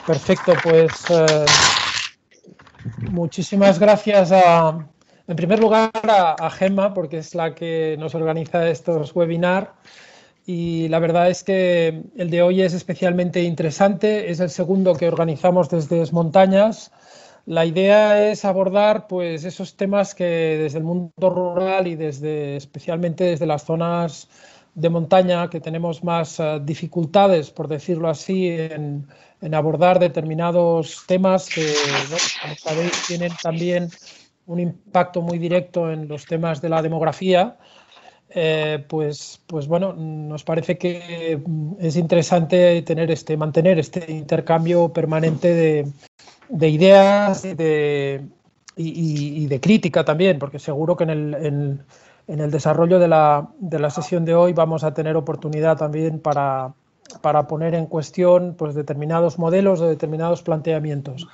Perfecto, pues muchísimas gracias en primer lugar a Gemma, porque es la que nos organiza estos webinars. Y la verdad es que el de hoy es especialmente interesante, es el segundo que organizamos desde Montañas. La idea es abordar pues, esos temas que desde el mundo rural y especialmente desde las zonas de montaña que tenemos más dificultades, por decirlo así, en abordar determinados temas que, bueno, como sabéis, tienen también un impacto muy directo en los temas de la demografía. Pues bueno, nos parece que es interesante mantener este intercambio permanente de ideas y de crítica también, porque seguro que en el desarrollo de la sesión de hoy vamos a tener oportunidad también para poner en cuestión pues, determinados modelos o determinados planteamientos.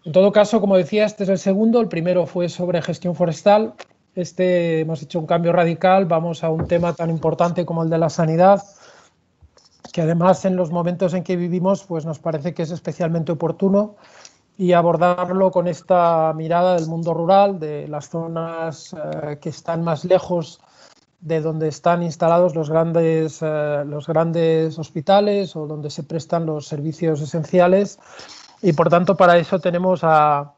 En todo caso, como decía, este es el segundo. El primero fue sobre gestión forestal. Hemos hecho un cambio radical, vamos a un tema tan importante como el de la sanidad, que además en los momentos en que vivimos pues nos parece que es especialmente oportuno, y abordarlo con esta mirada del mundo rural, de las zonas que están más lejos de donde están instalados los grandes hospitales o donde se prestan los servicios esenciales. Y por tanto para eso tenemos a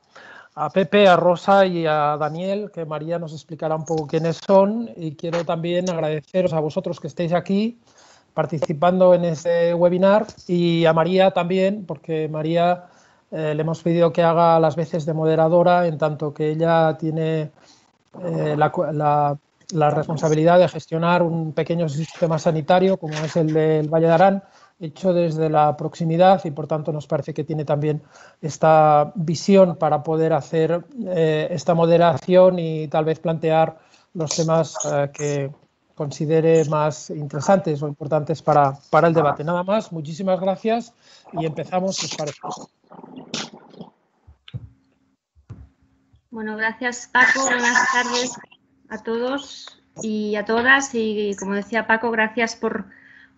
Pepe, a Rosa y a Daniel, que María nos explicará un poco quiénes son, y quiero también agradeceros a vosotros que estéis aquí participando en este webinar, y a María también, porque María le hemos pedido que haga las veces de moderadora, en tanto que ella tiene la responsabilidad de gestionar un pequeño sistema sanitario como es el del Valle de Arán, hecho desde la proximidad, y por tanto nos parece que tiene también esta visión para poder hacer esta moderación y tal vez plantear los temas que considere más interesantes o importantes para el debate. Nada más, muchísimas gracias y empezamos, si os parece. Bueno, gracias Paco, buenas tardes a todos y a todas, y como decía Paco, gracias por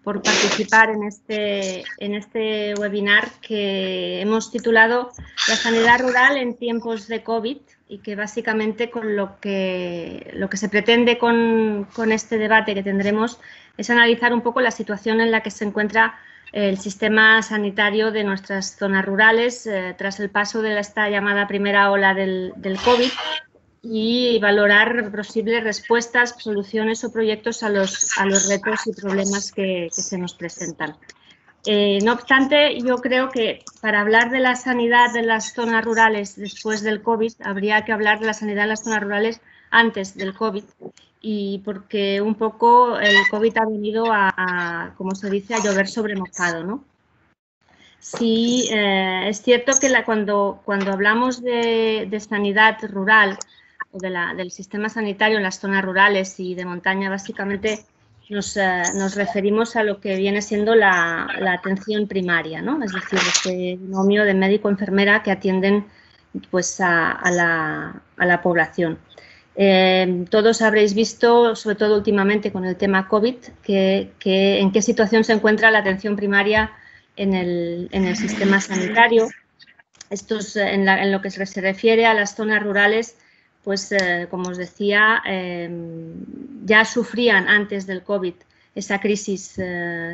participar en este webinar que hemos titulado La sanidad rural en tiempos de COVID, y que básicamente con lo que se pretende con este debate que tendremos es analizar un poco la situación en la que se encuentra el sistema sanitario de nuestras zonas rurales tras el paso de esta llamada primera ola del COVID, y valorar posibles respuestas, soluciones o proyectos a los retos y problemas que se nos presentan. No obstante, yo creo que para hablar de la sanidad de las zonas rurales después del COVID, habría que hablar de la sanidad de las zonas rurales antes del COVID, y porque un poco el COVID ha venido como se dice, a llover sobre mojado, ¿no? Sí, es cierto que cuando hablamos de sanidad rural o del sistema sanitario en las zonas rurales y de montaña, básicamente nos referimos a lo que viene siendo la atención primaria, ¿no? Es decir, este binomio de médico-enfermera que atienden pues, a la población. Todos habréis visto, sobre todo últimamente con el tema COVID, en qué situación se encuentra la atención primaria en el sistema sanitario. Esto es en lo que se refiere a las zonas rurales, pues como os decía, ya sufrían antes del COVID esa crisis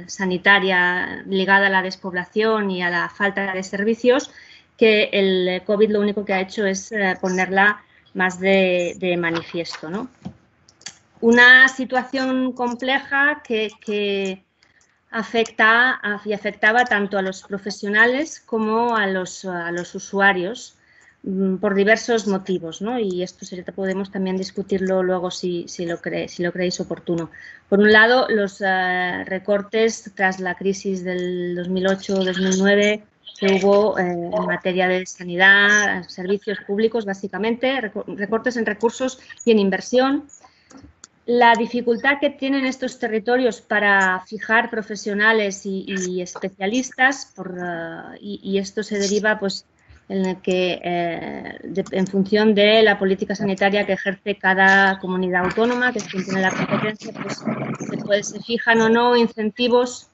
sanitaria ligada a la despoblación y a la falta de servicios, que el COVID lo único que ha hecho es ponerla más de manifiesto, ¿no? Una situación compleja que afectaba tanto a los profesionales como a los usuarios por diversos motivos, ¿no? Y esto podemos también discutirlo luego si lo creéis oportuno. Por un lado, los recortes tras la crisis del 2008-2009 que hubo en materia de sanidad, servicios públicos, básicamente, recortes en recursos y en inversión. La dificultad que tienen estos territorios para fijar profesionales y especialistas, y esto se deriva pues, en función de la política sanitaria que ejerce cada comunidad autónoma, que es quien tiene la competencia, pues se fijan o no incentivos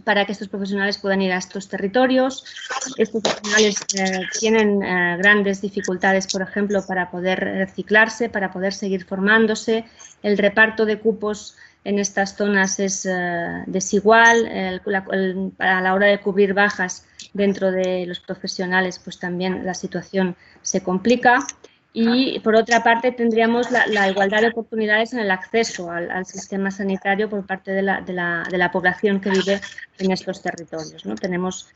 para que estos profesionales puedan ir a estos territorios. Estos profesionales tienen grandes dificultades, por ejemplo, para poder reciclarse, para poder seguir formándose. El reparto de cupos en estas zonas es desigual. A la hora de cubrir bajas dentro de los profesionales, pues también la situación se complica. Y, por otra parte, tendríamos la igualdad de oportunidades en el acceso al sistema sanitario por parte de la población que vive en estos territorios, ¿no? Tenemos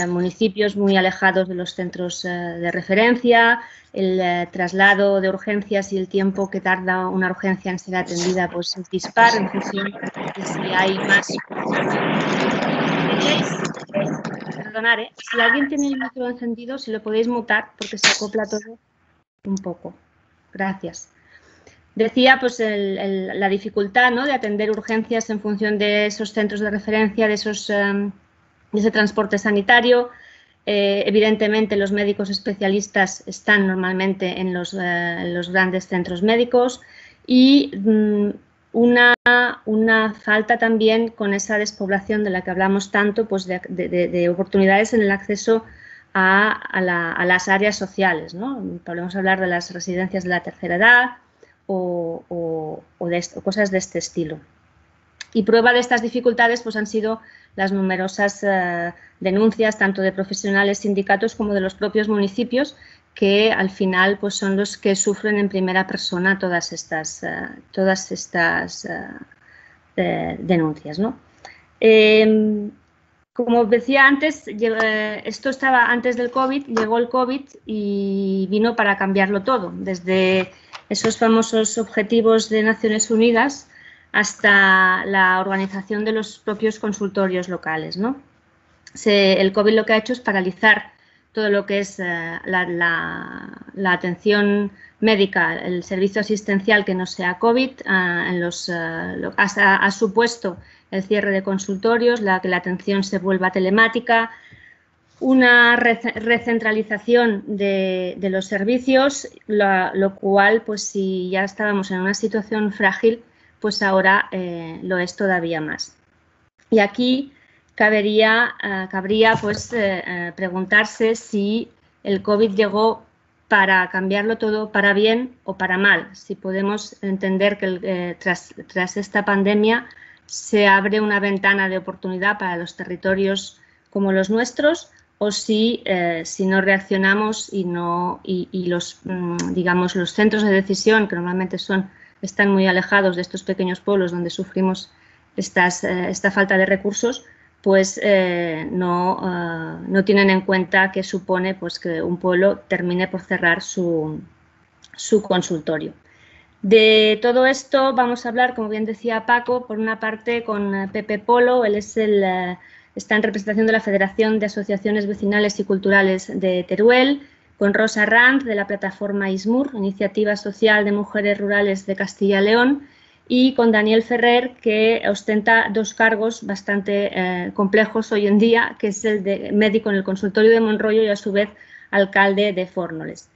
municipios muy alejados de los centros de referencia, el traslado de urgencias y el tiempo que tarda una urgencia en ser atendida pues es dispar en función de si hay más. Perdonad, si alguien tiene el micro encendido, si lo podéis mutar porque se acopla todo un poco. Gracias. Decía pues la dificultad, ¿no?, de atender urgencias en función de esos centros de referencia, de ese transporte sanitario. Evidentemente los médicos especialistas están normalmente en los grandes centros médicos y una falta también con esa despoblación de la que hablamos tanto, pues de oportunidades en el acceso a las áreas sociales, ¿no? Podemos hablar de las residencias de la tercera edad o cosas de este estilo. Y prueba de estas dificultades pues han sido las numerosas denuncias tanto de profesionales, sindicatos como de los propios municipios, que al final pues son los que sufren en primera persona todas estas denuncias, ¿no? Como decía antes, esto estaba antes del COVID, llegó el COVID y vino para cambiarlo todo, desde esos famosos objetivos de Naciones Unidas hasta la organización de los propios consultorios locales, ¿no? El COVID lo que ha hecho es paralizar todo lo que es la atención médica, el servicio asistencial que no sea COVID, ha supuesto el cierre de consultorios, que la atención se vuelva telemática, una recentralización de los servicios, lo cual, pues si ya estábamos en una situación frágil, pues ahora lo es todavía más. Y aquí cabría pues preguntarse si el COVID llegó para cambiarlo todo para bien o para mal, si podemos entender que tras esta pandemia se abre una ventana de oportunidad para los territorios como los nuestros, o si no reaccionamos y los centros de decisión, que normalmente están muy alejados de estos pequeños pueblos donde sufrimos esta falta de recursos, pues no tienen en cuenta que supone pues que un pueblo termine por cerrar su consultorio. De todo esto vamos a hablar, como bien decía Paco, por una parte con Pepe Polo. Él está en representación de la Federación de Asociaciones Vecinales y Culturales de Teruel, con Rosa Rand, de la plataforma ISMUR, Iniciativa Social de Mujeres Rurales de Castilla y León, y con Daniel Ferrer, que ostenta dos cargos bastante complejos hoy en día, que es el de médico en el consultorio de Monroyo y a su vez alcalde de Fórnoles.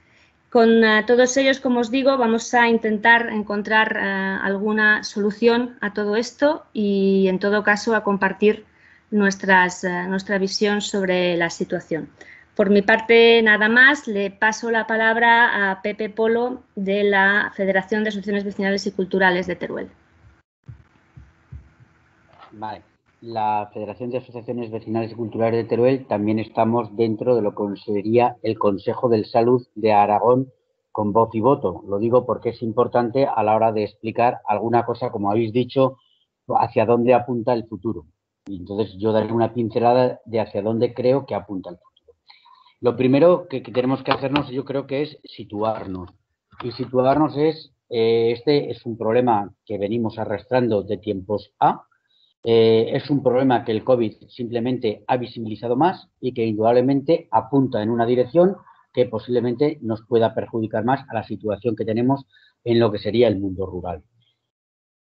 Con todos ellos, como os digo, vamos a intentar encontrar alguna solución a todo esto y, en todo caso, a compartir nuestra visión sobre la situación. Por mi parte, nada más, le paso la palabra a Pepe Polo, de la Federación de Asociaciones Vecinales y Culturales de Teruel. Vale. La Federación de Asociaciones Vecinales y Culturales de Teruel también estamos dentro de lo que sería el Consejo de Salud de Aragón con voz y voto. Lo digo porque es importante a la hora de explicar alguna cosa, como habéis dicho, hacia dónde apunta el futuro. Y entonces yo daré una pincelada de hacia dónde creo que apunta el futuro. Lo primero que tenemos que hacernos, yo creo que es situarnos. Y situarnos este es un problema que venimos arrastrando de tiempos A. Es un problema que el COVID simplemente ha visibilizado más y que indudablemente apunta en una dirección que posiblemente nos pueda perjudicar más a la situación que tenemos en lo que sería el mundo rural.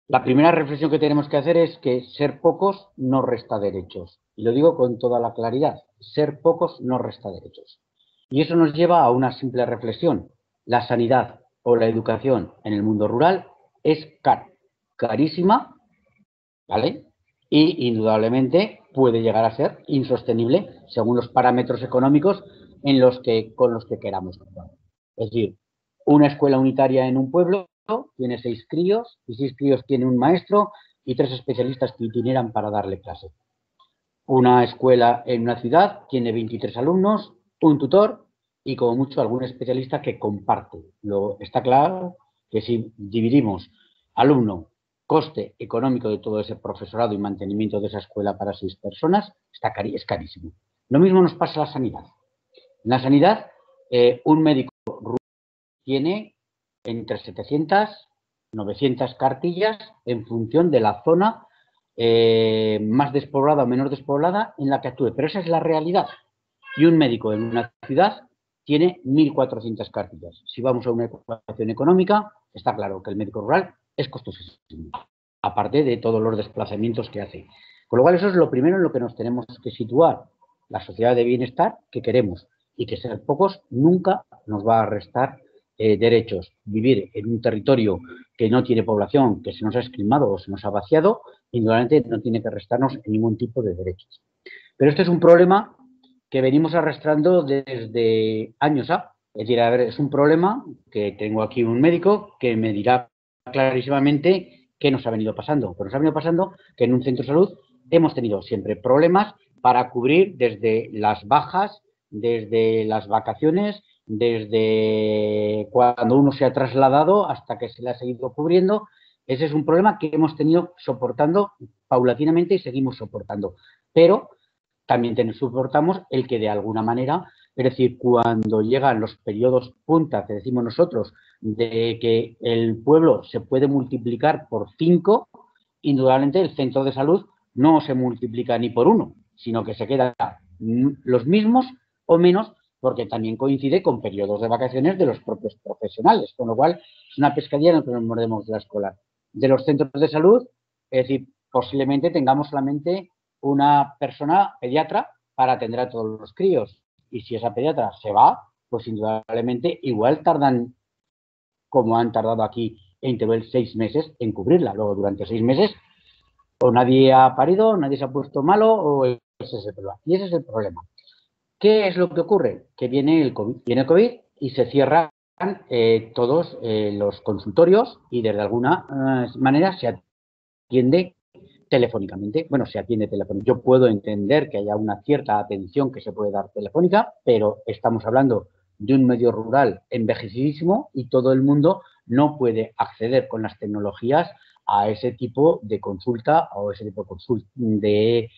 La primera reflexión que tenemos que hacer es que ser pocos no resta derechos. Y lo digo con toda la claridad, ser pocos no resta derechos. Y eso nos lleva a una simple reflexión. La sanidad o la educación en el mundo rural es carísima, ¿vale? Y indudablemente puede llegar a ser insostenible según los parámetros económicos con los que queramos contar. Es decir, una escuela unitaria en un pueblo tiene 6 críos y 6 críos tiene un maestro y 3 especialistas que itineran para darle clase. Una escuela en una ciudad tiene 23 alumnos, un tutor y como mucho algún especialista que comparte. Está claro que si dividimos alumno, coste económico de todo ese profesorado y mantenimiento de esa escuela para 6 personas, es carísimo. Lo mismo nos pasa en la sanidad. En la sanidad, un médico tiene entre 700 y 900 cartillas en función de la zona más despoblada o menos despoblada en la que actúe. Pero esa es la realidad. Y un médico en una ciudad tiene 1.400 cartillas. Si vamos a una ecuación económica, está claro que el médico rural es costosísimo, aparte de todos los desplazamientos que hace. Con lo cual, eso es lo primero en lo que nos tenemos que situar. La sociedad de bienestar que queremos y que ser pocos nunca nos va a restar derechos. Vivir en un territorio que no tiene población, que se nos ha esquilmado o se nos ha vaciado, indudablemente no tiene que restarnos ningún tipo de derechos. Pero este es un problema que venimos arrastrando desde años A. Es decir, a ver, es un problema que tengo aquí un médico que me dirá clarísimamente qué nos ha venido pasando. Pues nos ha venido pasando que en un centro de salud hemos tenido siempre problemas para cubrir desde las bajas, desde las vacaciones, desde cuando uno se ha trasladado hasta que se le ha seguido cubriendo. Ese es un problema que hemos tenido soportando paulatinamente y seguimos soportando. Pero también soportamos el que de alguna manera, es decir, cuando llegan los periodos punta, que decimos nosotros, de que el pueblo se puede multiplicar por 5, indudablemente el centro de salud no se multiplica ni por 1, sino que se quedan los mismos o menos, porque también coincide con periodos de vacaciones de los propios profesionales, con lo cual es una pescadilla en la que nos mordemos de la escuela. De los centros de salud, es decir, posiblemente tengamos solamente una persona pediatra para atender a todos los críos. Y si esa pediatra se va, pues indudablemente igual tardan, como han tardado aquí en Teruel, 6 meses en cubrirla. Luego, durante 6 meses, o nadie ha parido, nadie se ha puesto malo, o ese es el problema. Y ese es el problema. ¿Qué es lo que ocurre? Que viene el COVID y se cierran todos los consultorios y de alguna manera se atiende telefónicamente. Bueno, se atiende telefónicamente. Yo puedo entender que haya una cierta atención que se puede dar telefónica, pero estamos hablando de un medio rural envejecidísimo y todo el mundo no puede acceder con las tecnologías a ese tipo de consulta o ese tipo de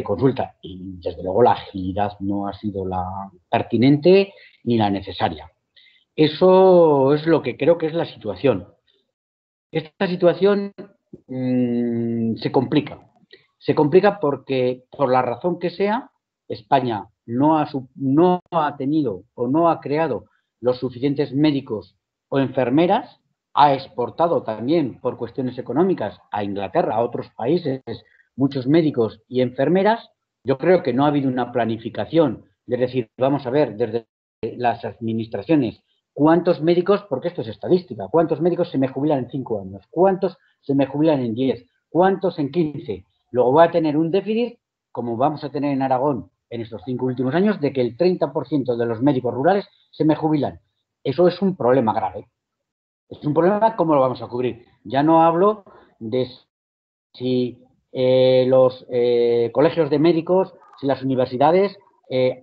consulta. Y desde luego la agilidad no ha sido la pertinente ni la necesaria. Eso es lo que creo que es la situación. Esta situación se complica. Se complica porque, por la razón que sea, España no ha tenido o no ha creado los suficientes médicos o enfermeras, ha exportado también por cuestiones económicas a Inglaterra, a otros países, muchos médicos y enfermeras. Yo creo que no ha habido una planificación, es decir, vamos a ver desde las administraciones cuántos médicos, porque esto es estadística, cuántos médicos se me jubilan en 5 años, cuántos se me jubilan en 10, cuántos en 15. Luego voy a tener un déficit, como vamos a tener en Aragón en estos 5 últimos años, de que el 30% de los médicos rurales se me jubilan. Eso es un problema grave. Es un problema, ¿cómo lo vamos a cubrir? Ya no hablo de si los colegios de médicos, si las universidades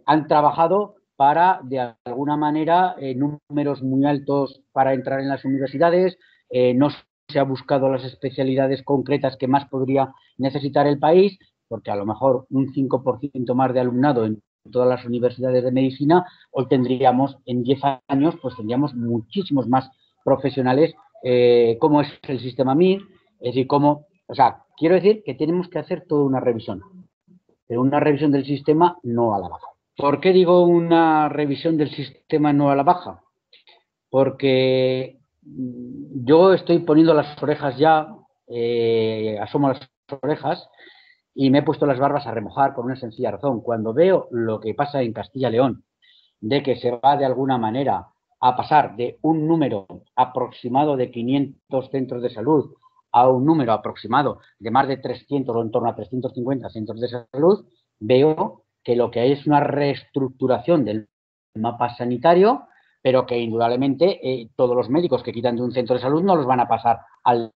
han trabajado para, de alguna manera, números muy altos para entrar en las universidades, no se ha buscado las especialidades concretas que más podría necesitar el país, porque a lo mejor un 5% más de alumnado en todas las universidades de medicina, hoy tendríamos, en 10 años, pues tendríamos muchísimos más profesionales, como es el sistema MIR, es decir, quiero decir que tenemos que hacer toda una revisión, pero una revisión del sistema no a la baja. ¿Por qué digo una revisión del sistema no a la baja? Porque yo estoy poniendo las orejas ya, asomo las orejas y me he puesto las barbas a remojar por una sencilla razón. Cuando veo lo que pasa en Castilla y León, de que se va de alguna manera a pasar de un número aproximado de 500 centros de salud a un número aproximado de más de 300 o en torno a 350 centros de salud, veo que lo que hay es una reestructuración del mapa sanitario, pero que indudablemente todos los médicos que quitan de un centro de salud no los van a pasar al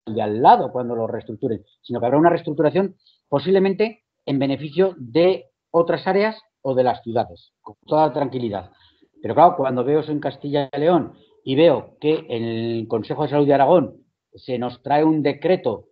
de al lado cuando lo reestructuren, sino que habrá una reestructuración posiblemente en beneficio de otras áreas o de las ciudades, con toda tranquilidad. Pero claro, cuando veo eso en Castilla y León y veo que en el Consejo de Salud de Aragón se nos trae un decreto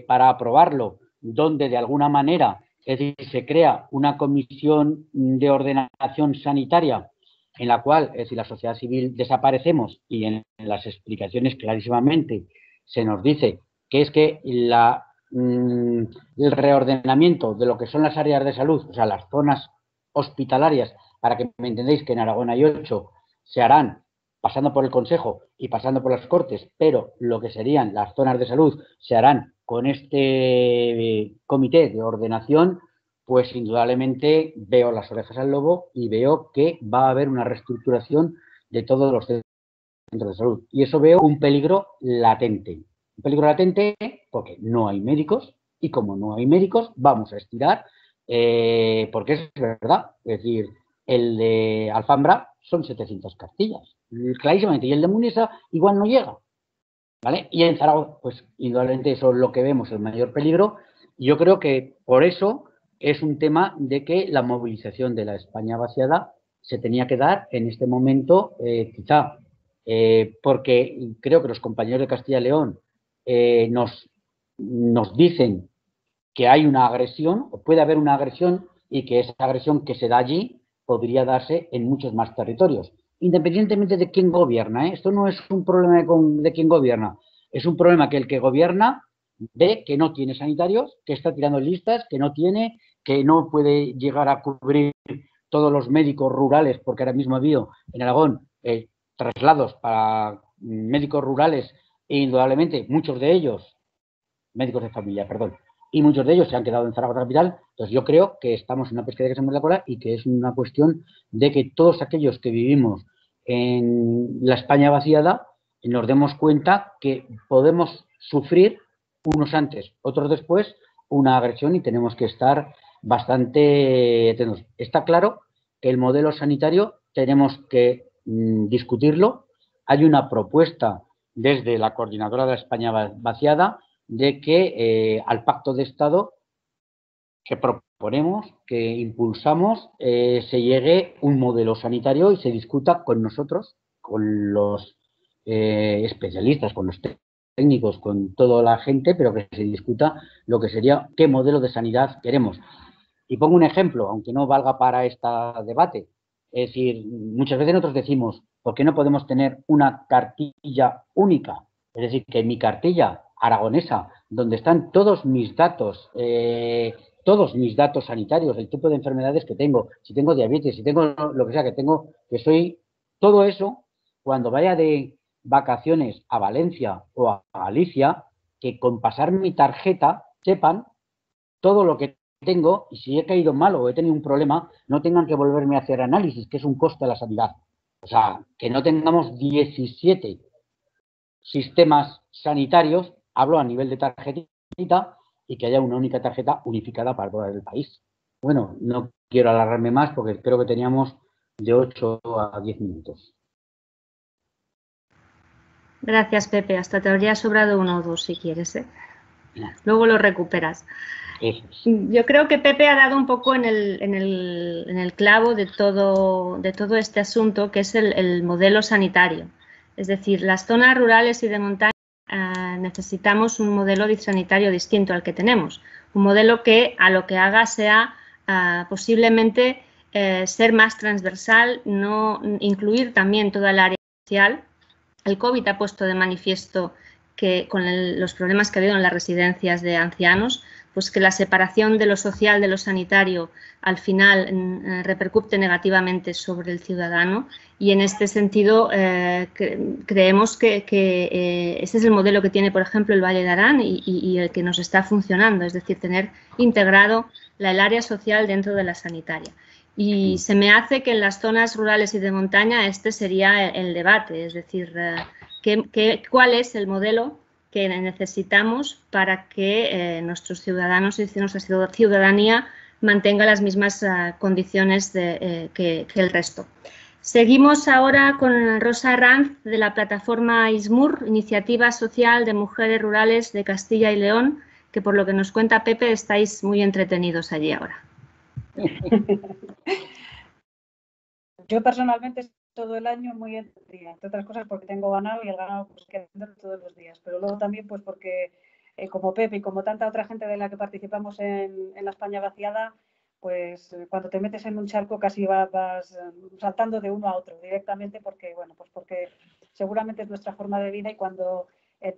para aprobarlo, donde de alguna manera, es decir, se crea una comisión de ordenación sanitaria en la cual, es decir, la sociedad civil desaparecemos y en las explicaciones clarísimamente se nos dice que es que el reordenamiento de lo que son las áreas de salud, o sea, las zonas hospitalarias, para que me entendéis que en Aragón hay 8, se harán pasando por el Consejo y pasando por las Cortes, pero lo que serían las zonas de salud se harán con este comité de ordenación, pues indudablemente veo las orejas al lobo y veo que va a haber una reestructuración de todos los centros de salud. Y eso veo un peligro latente. Un peligro latente porque no hay médicos y como no hay médicos vamos a estirar porque es verdad. Es decir, el de Alfambra son 700 castillas, clarísimamente, y el de Munesa igual no llega, ¿vale? Y en Zaragoza, pues indudablemente eso es lo que vemos, el mayor peligro. Y yo creo que por eso es un tema de que la movilización de la España vaciada se tenía que dar en este momento, quizá porque creo que los compañeros de Castilla y León nos dicen que hay una agresión, o puede haber una agresión, y que esa agresión que se da allí podría darse en muchos más territorios, independientemente de quién gobierna, ¿eh? Esto no es un problema de quién gobierna, es un problema que el que gobierna ve que no tiene sanitarios, que está tirando listas, que no puede llegar a cubrir todos los médicos rurales, porque ahora mismo ha habido en Aragón traslados para médicos rurales e indudablemente muchos de ellos, médicos de familia, perdón, y muchos de ellos se han quedado en Zaragoza capital. Entonces yo creo que estamos en una pesquería que se muerde la cola y que es una cuestión de que todos aquellos que vivimos en la España vaciada nos demos cuenta que podemos sufrir unos antes, otros después, una agresión y tenemos que estar bastante atentos. Está claro que el modelo sanitario tenemos que discutirlo. Hay una propuesta desde la coordinadora de la España vaciada de que al pacto de Estado que proponemos, que impulsamos, se llegue un modelo sanitario y se discuta con nosotros, con los especialistas, con los técnicos, con toda la gente, pero que se discuta lo que sería qué modelo de sanidad queremos. Y pongo un ejemplo, aunque no valga para este debate. Es decir, muchas veces nosotros decimos, ¿por qué no podemos tener una cartilla única? Es decir, que mi cartilla aragonesa, donde están todos mis datos sanitarios, el tipo de enfermedades que tengo, si tengo diabetes, si tengo lo que sea que tengo, que soy, todo eso, cuando vaya de vacaciones a Valencia o a Galicia, que con pasar mi tarjeta sepan todo lo que tengo y si he caído mal o he tenido un problema, no tengan que volverme a hacer análisis, que es un coste de la sanidad. O sea, que no tengamos 17 sistemas sanitarios, hablo a nivel de tarjetita, y que haya una única tarjeta unificada para todo el país. Bueno, no quiero alargarme más porque creo que teníamos de 8 a 10 minutos. Gracias, Pepe. Hasta te habría sobrado 1 o 2 si quieres, ¿eh? Luego lo recuperas. Yo creo que Pepe ha dado un poco en el clavo de todo este asunto, que es el modelo sanitario. Es decir, las zonas rurales y de montaña necesitamos un modelo sanitario distinto al que tenemos. Un modelo que a lo que haga sea posiblemente ser más transversal, no incluir también toda el área social. El COVID ha puesto de manifiesto que con los problemas que ha habido en las residencias de ancianos, pues que la separación de lo social de lo sanitario al final repercute negativamente sobre el ciudadano, y en este sentido creemos que este es el modelo que tiene, por ejemplo, el Valle de Arán y el que nos está funcionando, es decir, tener integrado el área social dentro de la sanitaria. Y se me hace que en las zonas rurales y de montaña este sería el debate, es decir, ¿cuál es el modelo que necesitamos para que nuestros ciudadanos y nuestra ciudadanía mantenga las mismas condiciones que el resto. Seguimos ahora con Rosa Ranz, de la plataforma ISMUR, Iniciativa Social de Mujeres Rurales de Castilla y León, que por lo que nos cuenta Pepe estáis muy entretenidos allí ahora. Yo personalmente todo el año muy entretenida, entre otras cosas porque tengo ganado y el ganado pues queda todos los días, pero luego también pues porque como Pepe y como tanta otra gente de la que participamos en la España vaciada, pues cuando te metes en un charco casi vas saltando de uno a otro directamente porque, bueno, pues porque seguramente es nuestra forma de vida y cuando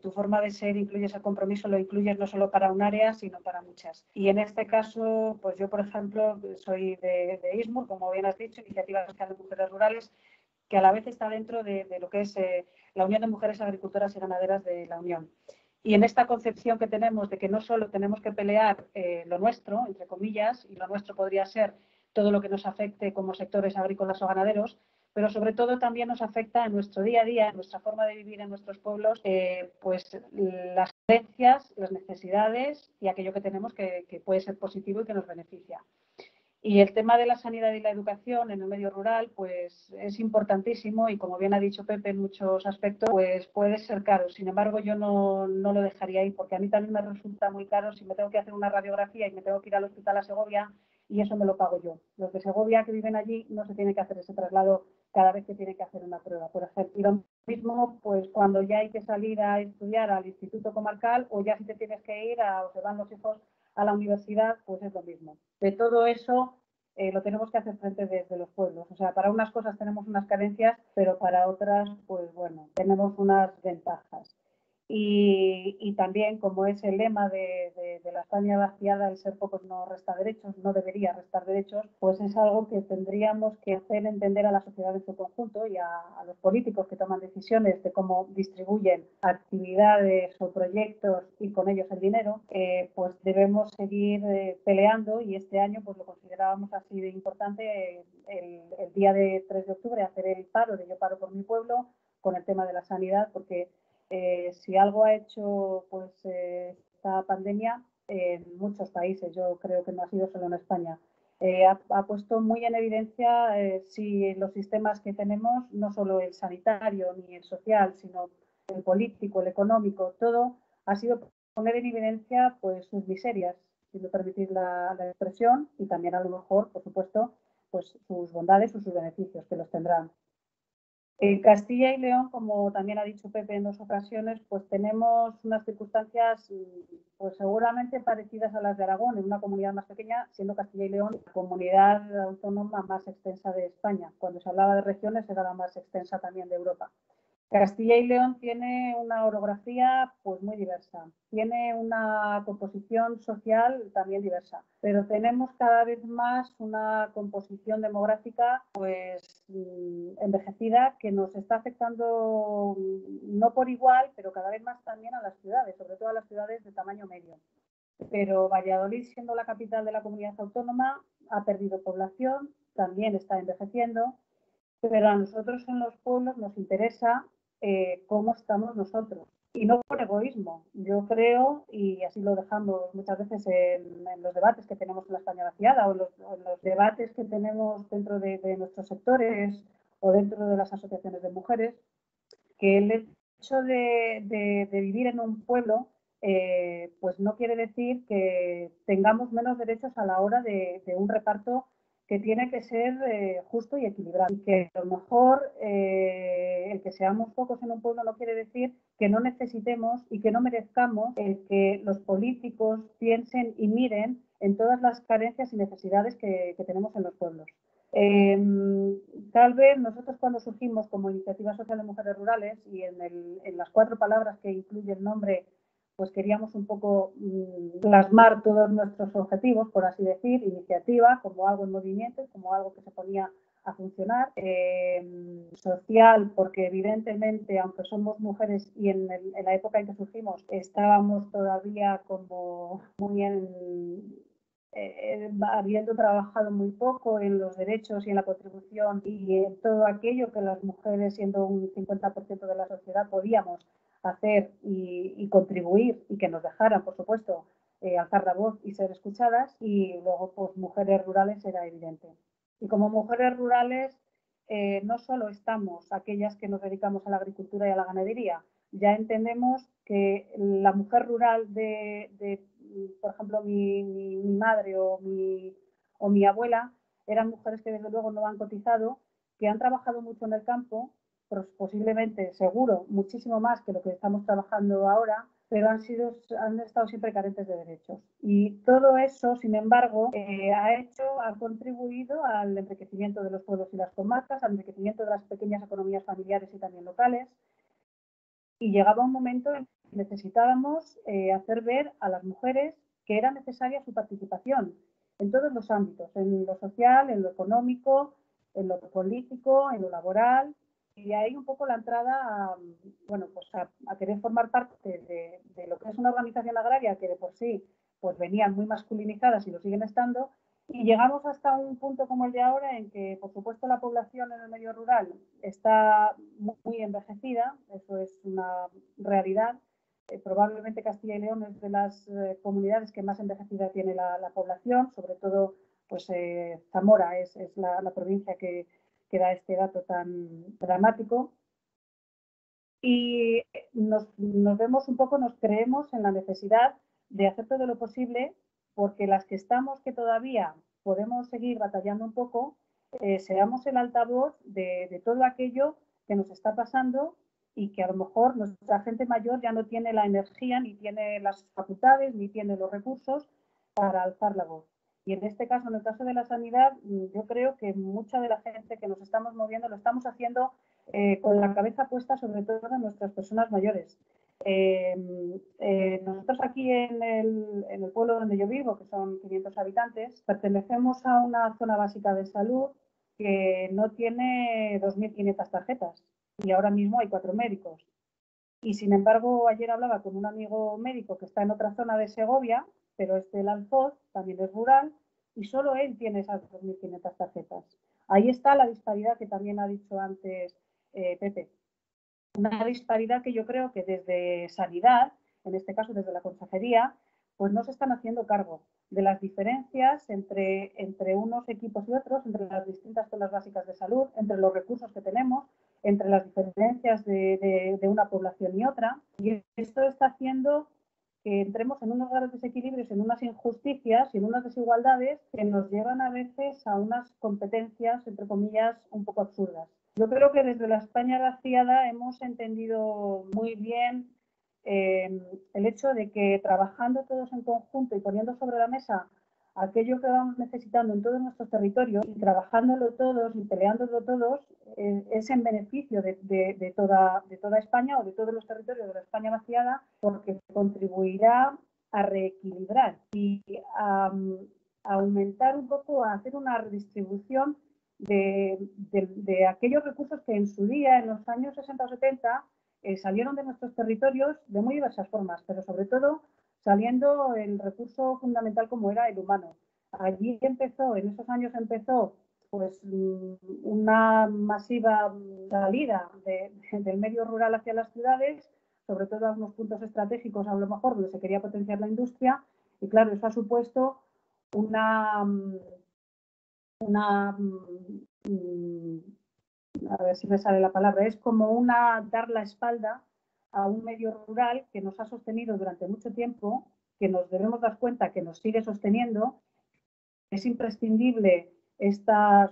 tu forma de ser incluyes el compromiso, lo incluyes no solo para un área, sino para muchas. Y en este caso, pues yo, por ejemplo, soy de ISMUR, como bien has dicho, Iniciativa Social de Mujeres Rurales, que a la vez está dentro de lo que es la Unión de Mujeres Agricultoras y Ganaderas de la Unión. Y en esta concepción que tenemos de que no solo tenemos que pelear lo nuestro, entre comillas, y lo nuestro podría ser todo lo que nos afecte como sectores agrícolas o ganaderos, pero sobre todo también nos afecta en nuestro día a día, en nuestra forma de vivir en nuestros pueblos, pues las carencias, las necesidades y aquello que tenemos que puede ser positivo y que nos beneficia. Y el tema de la sanidad y la educación en el medio rural pues es importantísimo y como bien ha dicho Pepe en muchos aspectos pues puede ser caro. Sin embargo yo no lo dejaría ahí porque a mí también me resulta muy caro si me tengo que hacer una radiografía y me tengo que ir al hospital a Segovia y eso me lo pago yo. Los de Segovia que viven allí no se tienen que hacer ese traslado cada vez que tienen que hacer una prueba, por ejemplo. Y lo mismo pues cuando ya hay que salir a estudiar al instituto comarcal o ya si te tienes que ir o se van los hijos a la universidad, pues es lo mismo. De todo eso lo tenemos que hacer frente desde los pueblos. O sea, para unas cosas tenemos unas carencias, pero para otras, pues bueno, tenemos unas ventajas. Y también, como es el lema de la España vaciada, el ser pocos no resta derechos, no debería restar derechos, pues es algo que tendríamos que hacer entender a la sociedad en su conjunto y a los políticos que toman decisiones de cómo distribuyen actividades o proyectos y con ellos el dinero, pues debemos seguir peleando y este año pues lo considerábamos así de importante el día de 3 de octubre hacer el paro de Yo Paro por mi Pueblo con el tema de la sanidad, porque si algo ha hecho pues esta pandemia en muchos países, yo creo que no ha sido solo en España, ha puesto muy en evidencia si los sistemas que tenemos, no solo el sanitario ni el social, sino el político, el económico, todo ha sido poner en evidencia pues sus miserias, si me permitís la expresión, y también a lo mejor, por supuesto, pues sus bondades o sus beneficios que los tendrán. En Castilla y León, como también ha dicho Pepe en 2 ocasiones, pues tenemos unas circunstancias pues seguramente parecidas a las de Aragón, en una comunidad más pequeña, siendo Castilla y León la comunidad autónoma más extensa de España. Cuando se hablaba de regiones era la más extensa también de Europa. Castilla y León tiene una orografía pues muy diversa, tiene una composición social también diversa, pero tenemos cada vez más una composición demográfica pues envejecida que nos está afectando no por igual, pero cada vez más también a las ciudades, sobre todo a las ciudades de tamaño medio. Pero Valladolid, siendo la capital de la comunidad autónoma, ha perdido población, también está envejeciendo, pero a nosotros en los pueblos nos interesa cómo estamos nosotros. Y no por egoísmo. Yo creo, y así lo dejamos muchas veces en los debates que tenemos en la España vaciada o en los debates que tenemos dentro de nuestros sectores o dentro de las asociaciones de mujeres, que el hecho de vivir en un pueblo pues no quiere decir que tengamos menos derechos a la hora de un reparto que tiene que ser justo y equilibrado. Y que a lo mejor el que seamos pocos en un pueblo no quiere decir que no necesitemos y que no merezcamos el que los políticos piensen y miren en todas las carencias y necesidades que tenemos en los pueblos. Tal vez nosotros cuando surgimos como Iniciativa Social de Mujeres Rurales y en las 4 palabras que incluye el nombre, pues queríamos un poco plasmar todos nuestros objetivos, por así decir, iniciativa como algo en movimiento, como algo que se ponía a funcionar, social, porque evidentemente, aunque somos mujeres y en la época en que surgimos estábamos todavía como muy habiendo trabajado muy poco en los derechos y en la contribución y en todo aquello que las mujeres, siendo un 50% de la sociedad, podíamos hacer y contribuir, y que nos dejaran, por supuesto, alzar la voz y ser escuchadas. Y luego, pues, mujeres rurales era evidente. Y como mujeres rurales, no solo estamos aquellas que nos dedicamos a la agricultura y a la ganadería, ya entendemos que la mujer rural por ejemplo, mi madre o mi abuela, eran mujeres que desde luego no han cotizado, que han trabajado mucho en el campo, pues posiblemente, seguro, muchísimo más que lo que estamos trabajando ahora, pero han estado siempre carentes de derechos. Y todo eso, sin embargo, ha contribuido al enriquecimiento de los pueblos y las comarcas, al enriquecimiento de las pequeñas economías familiares y también locales. Y llegaba un momento en que necesitábamos hacer ver a las mujeres que era necesaria su participación en todos los ámbitos, en lo social, en lo económico, en lo político, en lo laboral. Y de ahí un poco la entrada a querer formar parte de lo que es una organización agraria que de por sí pues venían muy masculinizadas y lo siguen estando. Y llegamos hasta un punto como el de ahora en que, por supuesto, la población en el medio rural está muy envejecida, eso es una realidad. Probablemente Castilla y León es de las comunidades que más envejecida tiene la población, sobre todo pues, Zamora es la provincia que da este dato tan dramático. Y nos vemos un poco, nos creemos en la necesidad de hacer todo lo posible porque las que estamos, que todavía podemos seguir batallando un poco, seamos el altavoz de todo aquello que nos está pasando y que a lo mejor nuestra gente mayor ya no tiene la energía, ni tiene las facultades, ni tiene los recursos para alzar la voz. Y en este caso, en el caso de la sanidad, yo creo que mucha de la gente que nos estamos moviendo lo estamos haciendo con la cabeza puesta sobre todo en nuestras personas mayores. Nosotros aquí en el pueblo donde yo vivo, que son 500 habitantes, pertenecemos a una zona básica de salud que no tiene 2.500 tarjetas y ahora mismo hay 4 médicos. Y sin embargo, ayer hablaba con un amigo médico que está en otra zona de Segovia, pero es del Alfoz, también es rural, y solo él tiene esas 2.500 tarjetas. Ahí está la disparidad que también ha dicho antes Pepe. Una disparidad que yo creo que desde Sanidad, en este caso desde la Consejería, pues no se están haciendo cargo de las diferencias entre unos equipos y otros, entre las distintas zonas básicas de salud, entre los recursos que tenemos, entre las diferencias de una población y otra. Y esto está haciendo que entremos en unos graves desequilibrios, en unas injusticias y en unas desigualdades que nos llevan a veces a unas competencias, entre comillas, un poco absurdas. Yo creo que desde la España vaciada hemos entendido muy bien el hecho de que trabajando todos en conjunto y poniendo sobre la mesa aquello que vamos necesitando en todos nuestros territorios y trabajándolo todos y peleándolo todos es en beneficio de toda España o de todos los territorios de la España vaciada, porque contribuirá a reequilibrar y a aumentar un poco, a hacer una redistribución de aquellos recursos que en su día, en los años 60 o 70, salieron de nuestros territorios de muy diversas formas, pero sobre todo saliendo el recurso fundamental como era el humano. Allí empezó, en esos años empezó pues una masiva salida del medio rural hacia las ciudades, sobre todo a unos puntos estratégicos a lo mejor donde se quería potenciar la industria, y claro, eso ha supuesto a ver si me sale la palabra, es como dar la espalda a un medio rural que nos ha sostenido durante mucho tiempo, que nos debemos dar cuenta que nos sigue sosteniendo. Es imprescindible,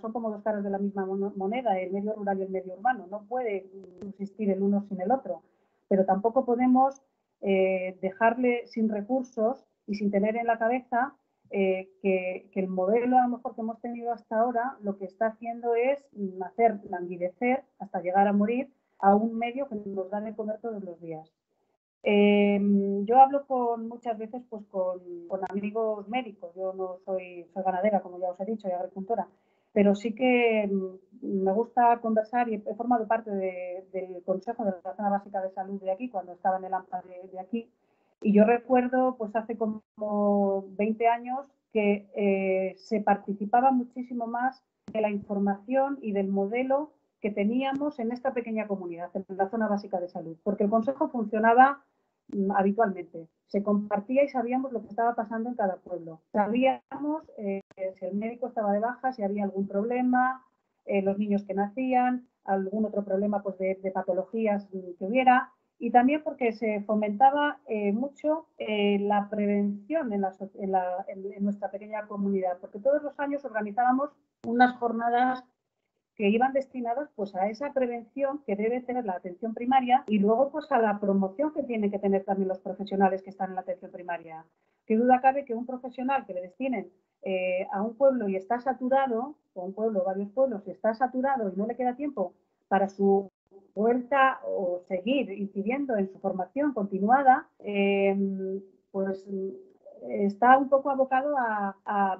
son como dos caras de la misma moneda, el medio rural y el medio urbano. No puede subsistir el uno sin el otro, pero tampoco podemos dejarle sin recursos y sin tener en la cabeza que el modelo a lo mejor que hemos tenido hasta ahora lo que está haciendo es hacer languidecer hasta llegar a morir a un medio que nos da de comer todos los días. Yo hablo muchas veces pues, con amigos médicos. Yo no soy ganadera, como ya os he dicho, y agricultora, pero sí que me gusta conversar y he formado parte del Consejo de la Zona Básica de Salud de aquí, cuando estaba en el AMPA de aquí. Y yo recuerdo, pues hace como 20 años, que se participaba muchísimo más de la información y del modelo que teníamos en esta pequeña comunidad, en la zona básica de salud, porque el consejo funcionaba habitualmente. Se compartía y sabíamos lo que estaba pasando en cada pueblo. Sabíamos si el médico estaba de baja, si había algún problema, los niños que nacían, algún otro problema pues, de patologías que hubiera, y también porque se fomentaba mucho la prevención en nuestra pequeña comunidad, porque todos los años organizábamos unas jornadas que iban destinados pues a esa prevención que debe tener la atención primaria y luego pues a la promoción que tienen que tener también los profesionales que están en la atención primaria. Qué duda cabe que un profesional que le destinen a un pueblo y está saturado, o un pueblo o varios pueblos, y está saturado y no le queda tiempo para su vuelta o seguir incidiendo en su formación continuada, pues está un poco abocado a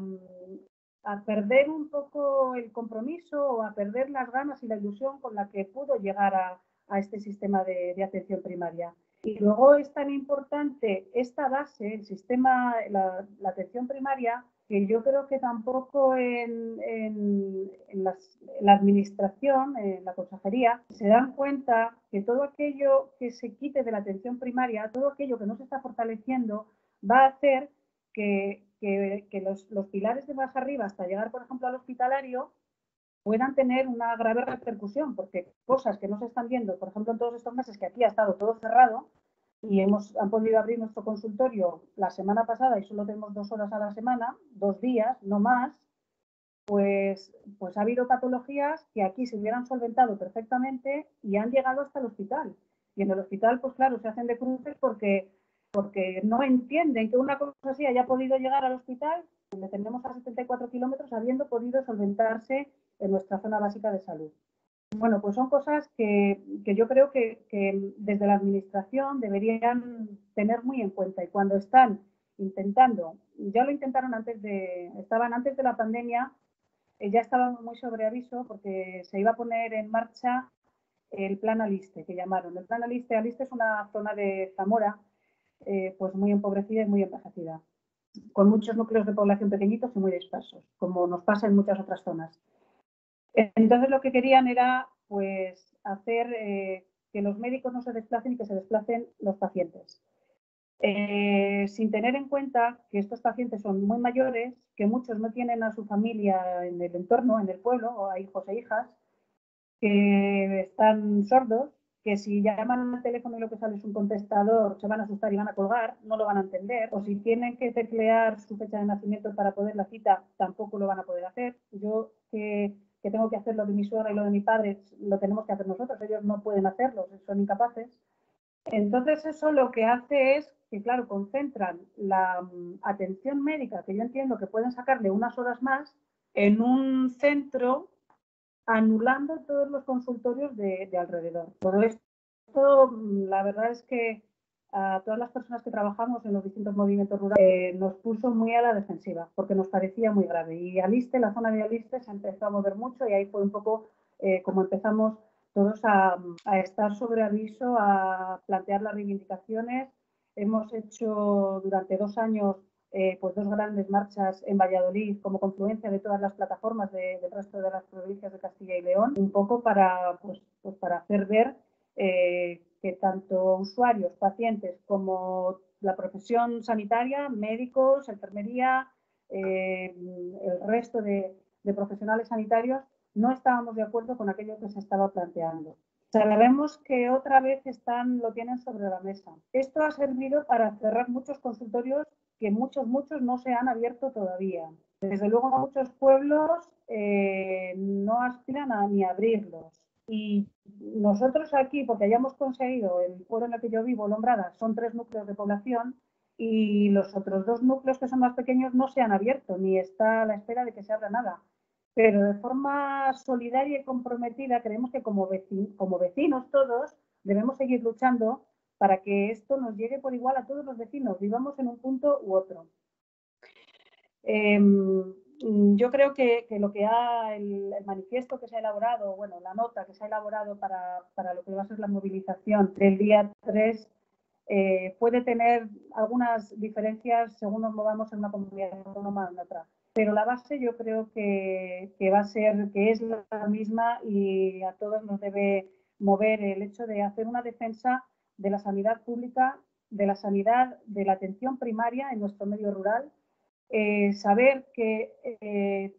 perder un poco el compromiso o a perder las ganas y la ilusión con la que pudo llegar a este sistema de atención primaria. Y luego es tan importante esta base, el sistema, la atención primaria, que yo creo que tampoco en la administración, en la consejería, se dan cuenta que todo aquello que se quite de la atención primaria, todo aquello que no se está fortaleciendo, va a hacer que los pilares de más arriba, hasta llegar, por ejemplo, al hospitalario, puedan tener una grave repercusión, porque cosas que no se están viendo, por ejemplo, en todos estos meses que aquí ha estado todo cerrado y han podido abrir nuestro consultorio la semana pasada y solo tenemos 2 horas a la semana, 2 días, no más, pues ha habido patologías que aquí se hubieran solventado perfectamente y han llegado hasta el hospital. Y en el hospital, pues claro, se hacen de cruces porque no entienden que una cosa así haya podido llegar al hospital, le tenemos a 74 kilómetros, habiendo podido solventarse en nuestra zona básica de salud. Bueno, pues son cosas que yo creo que desde la administración deberían tener muy en cuenta, y cuando están intentando, ya lo intentaron antes de la pandemia, ya estaban muy sobre aviso porque se iba a poner en marcha el plan Aliste, que llamaron. El plan Aliste es una zona de Zamora pues muy empobrecida y muy envejecida, con muchos núcleos de población pequeñitos y muy dispersos, como nos pasa en muchas otras zonas. Entonces lo que querían era pues hacer que los médicos no se desplacen y que se desplacen los pacientes. Sin tener en cuenta que estos pacientes son muy mayores, que muchos no tienen a su familia en el entorno, en el pueblo, o a hijos e hijas, que están sordos, que si llaman al teléfono y lo que sale es un contestador, se van a asustar y van a colgar, no lo van a entender, o si tienen que teclear su fecha de nacimiento para poder la cita, tampoco lo van a poder hacer. Yo que tengo que hacer lo de mi suegra y lo de mi padre, lo tenemos que hacer nosotros, ellos no pueden hacerlo, son incapaces. Entonces eso lo que hace es que, claro, concentran la atención médica, que yo entiendo que pueden sacarle unas horas más, en un centro, anulando todos los consultorios de alrededor. Todo esto, la verdad es que a todas las personas que trabajamos en los distintos movimientos rurales nos puso muy a la defensiva, porque nos parecía muy grave. Y Aliste, la zona de Aliste, se empezó a mover mucho y ahí fue un poco como empezamos todos a estar sobre aviso, a plantear las reivindicaciones. Hemos hecho durante 2 años pues 2 grandes marchas en Valladolid como confluencia de todas las plataformas del resto de las provincias de Castilla y León, un poco para hacer ver que tanto usuarios, pacientes, como la profesión sanitaria, médicos, enfermería, el resto de profesionales sanitarios, no estábamos de acuerdo con aquello que se estaba planteando. Sabemos que otra vez lo tienen sobre la mesa. Esto ha servido para cerrar muchos consultorios que muchos no se han abierto todavía. Desde luego muchos pueblos no aspiran a ni abrirlos. Y nosotros aquí, porque hayamos conseguido, el pueblo en el que yo vivo, Lombrada, son 3 núcleos de población y los otros 2 núcleos que son más pequeños no se han abierto, ni está a la espera de que se abra nada. Pero de forma solidaria y comprometida creemos que como vecinos todos debemos seguir luchando para que esto nos llegue por igual a todos los vecinos, vivamos en un punto u otro. Yo creo que lo que el manifiesto que se ha elaborado, bueno, la nota que se ha elaborado para lo que va a ser la movilización del día 3, puede tener algunas diferencias según nos movamos en una comunidad autónoma o en otra. pero la base yo creo que va a ser, que es la misma, y a todos nos debe mover el hecho de hacer una defensa de la sanidad pública, de la sanidad, de la atención primaria en nuestro medio rural. Saber que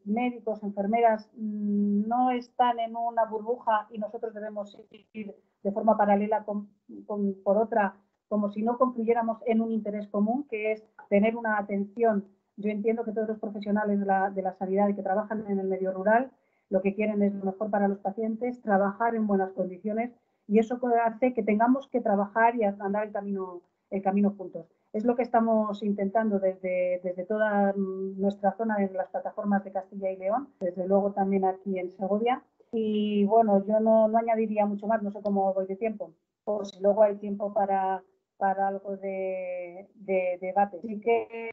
médicos, enfermeras no están en una burbuja y nosotros debemos ir de forma paralela por otra, como si no confluyéramos en un interés común, que es tener una atención. Yo entiendo que todos los profesionales de la sanidad y que trabajan en el medio rural lo que quieren es lo mejor para los pacientes, trabajar en buenas condiciones, y eso hace que tengamos que trabajar y andar el camino juntos. Es lo que estamos intentando desde toda nuestra zona, desde las plataformas de Castilla y León, desde luego también aquí en Segovia. Y bueno, yo no añadiría mucho más, no sé cómo voy de tiempo, o si luego hay tiempo para algo de debate. Sí que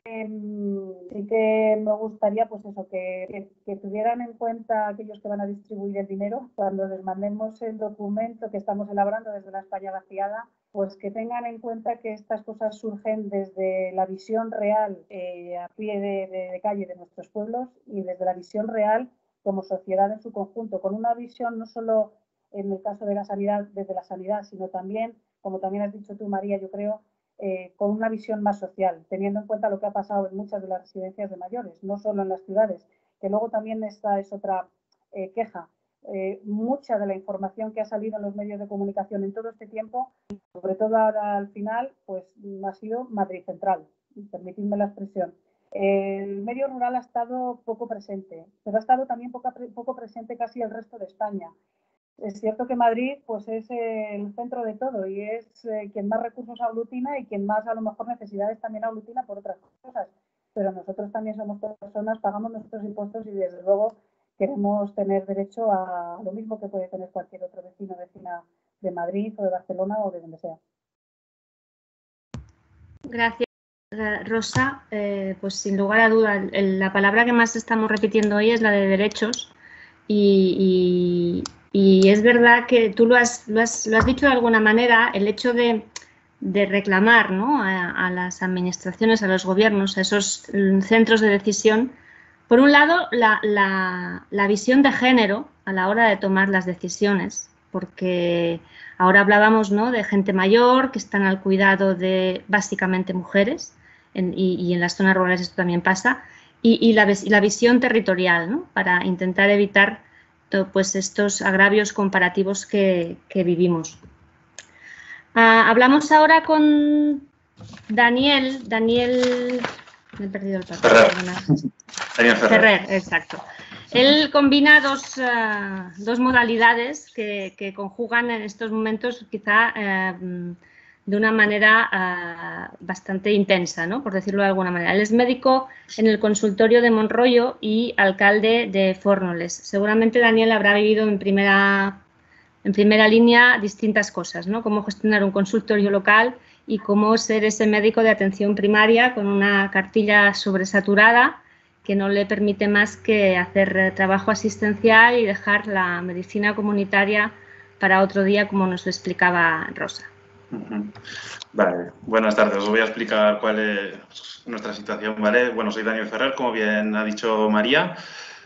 me gustaría, pues eso, que tuvieran en cuenta aquellos que van a distribuir el dinero cuando les mandemos el documento que estamos elaborando desde la España vaciada, pues que tengan en cuenta que estas cosas surgen desde la visión real a pie de calle de nuestros pueblos, y desde la visión real como sociedad en su conjunto, con una visión no solo en el caso de la sanidad, desde la sanidad, sino también, como también has dicho tú, María, yo creo, con una visión más social, teniendo en cuenta lo que ha pasado en muchas de las residencias de mayores, no solo en las ciudades, que luego también esta es otra queja. Mucha de la información que ha salido en los medios de comunicación en todo este tiempo, sobre todo ahora al final, pues ha sido Madrid central, permitidme la expresión. El medio rural ha estado poco presente, pero ha estado también poco presente casi el resto de España. Es cierto que Madrid pues es el centro de todo y es quien más recursos aglutina y quien más a lo mejor necesidades también aglutina por otras cosas, pero nosotros también somos personas, pagamos nuestros impuestos y desde luego queremos tener derecho a lo mismo que puede tener cualquier otro vecino o vecina de Madrid o de Barcelona o de donde sea. Gracias, Rosa. Pues sin lugar a duda, la palabra que más estamos repitiendo hoy es la de derechos, y es verdad que tú lo has dicho de alguna manera, el hecho de reclamar, ¿no?, a las administraciones, a los gobiernos, a esos centros de decisión. Por un lado, la visión de género a la hora de tomar las decisiones, porque ahora hablábamos, ¿no?, de gente mayor que están al cuidado de básicamente mujeres, y en las zonas rurales esto también pasa, y la visión territorial, ¿no?, para intentar evitar pues estos agravios comparativos que vivimos. Hablamos ahora con Daniel, me he perdido el papel. Daniel Ferrer, exacto. Él combina dos modalidades que conjugan en estos momentos quizá de una manera bastante intensa, ¿no?, por decirlo de alguna manera. Él es médico en el consultorio de Monroyo y alcalde de Fórnoles. Seguramente Daniel habrá vivido en primera línea distintas cosas, ¿no?, cómo gestionar un consultorio local y cómo ser ese médico de atención primaria con una cartilla sobresaturada que no le permite más que hacer trabajo asistencial y dejar la medicina comunitaria para otro día, como nos lo explicaba Rosa. Vale, buenas tardes. Os voy a explicar cuál es nuestra situación, ¿vale? Bueno, soy Daniel Ferrer, como bien ha dicho María.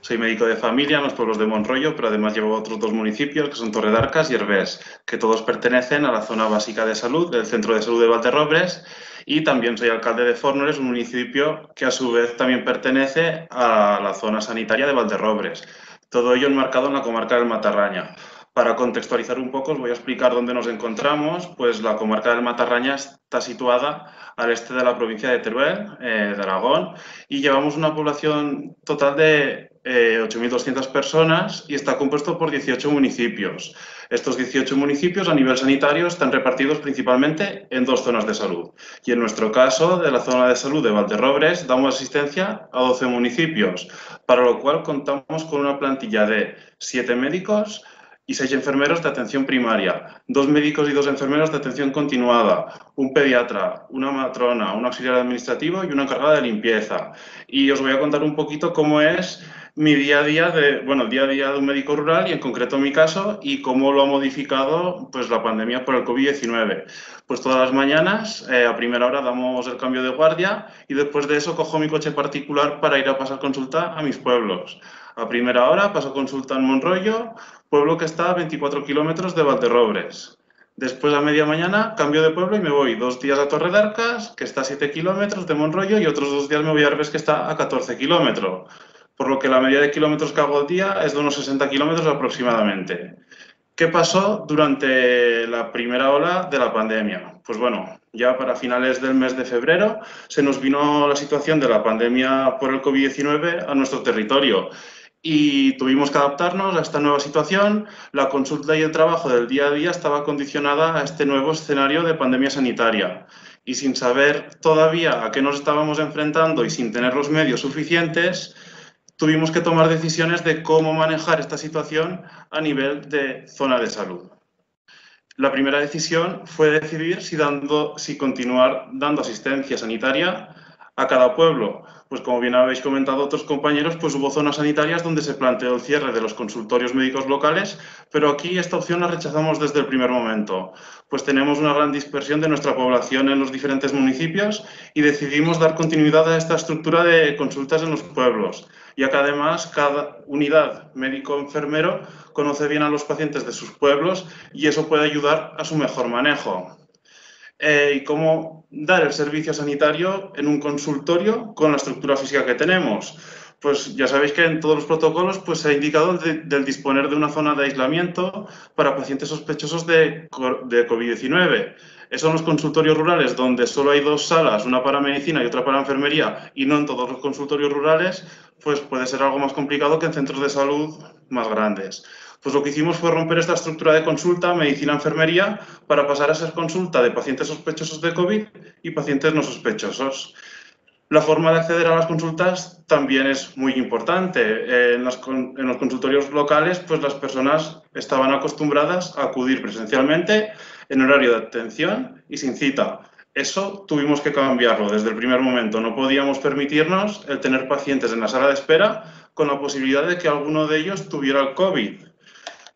Soy médico de familia en los pueblos de Monroyo, pero además llevo otros dos municipios, que son Torredarcas y Herbés, que todos pertenecen a la zona básica de salud del Centro de Salud de Valderrobres, y también soy alcalde de Fórnoles, un municipio que a su vez también pertenece a la zona sanitaria de Valderrobres. Todo ello enmarcado en la comarca del Matarraña. Para contextualizar un poco, os voy a explicar dónde nos encontramos. Pues la comarca del Matarraña está situada al este de la provincia de Teruel, de Aragón, y llevamos una población total de 8.200 personas y está compuesto por 18 municipios. Estos 18 municipios a nivel sanitario están repartidos principalmente en dos zonas de salud. Y en nuestro caso, de la zona de salud de Valderrobres, damos asistencia a 12 municipios, para lo cual contamos con una plantilla de 7 médicos y 6 enfermeros de atención primaria, 2 médicos y 2 enfermeros de atención continuada, un pediatra, una matrona, un auxiliar administrativo y una encargada de limpieza. Y os voy a contar un poquito cómo es mi día a día el día a día de un médico rural y en concreto mi caso y cómo lo ha modificado pues la pandemia por el COVID-19. Pues todas las mañanas a primera hora damos el cambio de guardia y después de eso cojo mi coche particular para ir a pasar consulta a mis pueblos. A primera hora paso consulta en Monroyo, pueblo que está a 24 kilómetros de Valderrobres. Después a media mañana cambio de pueblo y me voy 2 días a Torredarcas, que está a 7 kilómetros de Monroyo, y otros 2 días me voy a Herbes, que está a 14 kilómetros. Por lo que la media de kilómetros que hago al día es de unos 60 kilómetros aproximadamente. ¿Qué pasó durante la primera ola de la pandemia? Pues bueno, ya para finales del mes de febrero se nos vino la situación de la pandemia por el COVID-19 a nuestro territorio y tuvimos que adaptarnos a esta nueva situación. La consulta y el trabajo del día a día estaba condicionada a este nuevo escenario de pandemia sanitaria. Y sin saber todavía a qué nos estábamos enfrentando y sin tener los medios suficientes, tuvimos que tomar decisiones de cómo manejar esta situación a nivel de zona de salud. La primera decisión fue decidir si continuar dando asistencia sanitaria a cada pueblo. Pues como bien habéis comentado otros compañeros, pues hubo zonas sanitarias donde se planteó el cierre de los consultorios médicos locales, pero aquí esta opción la rechazamos desde el primer momento, pues tenemos una gran dispersión de nuestra población en los diferentes municipios y decidimos dar continuidad a esta estructura de consultas en los pueblos, ya que además cada unidad médico-enfermero conoce bien a los pacientes de sus pueblos y eso puede ayudar a su mejor manejo. Y cómo dar el servicio sanitario en un consultorio con la estructura física que tenemos. Pues ya sabéis que en todos los protocolos pues, se ha indicado del disponer de una zona de aislamiento para pacientes sospechosos de COVID-19. Esos son los consultorios rurales donde solo hay 2 salas, una para medicina y otra para enfermería, y no en todos los consultorios rurales, pues puede ser algo más complicado que en centros de salud más grandes. Pues lo que hicimos fue romper esta estructura de consulta, medicina-enfermería, para pasar a ser consulta de pacientes sospechosos de COVID y pacientes no sospechosos. La forma de acceder a las consultas también es muy importante. En los consultorios locales, pues las personas estaban acostumbradas a acudir presencialmente en horario de atención y sin cita. Eso tuvimos que cambiarlo desde el primer momento. No podíamos permitirnos el tener pacientes en la sala de espera con la posibilidad de que alguno de ellos tuviera el COVID.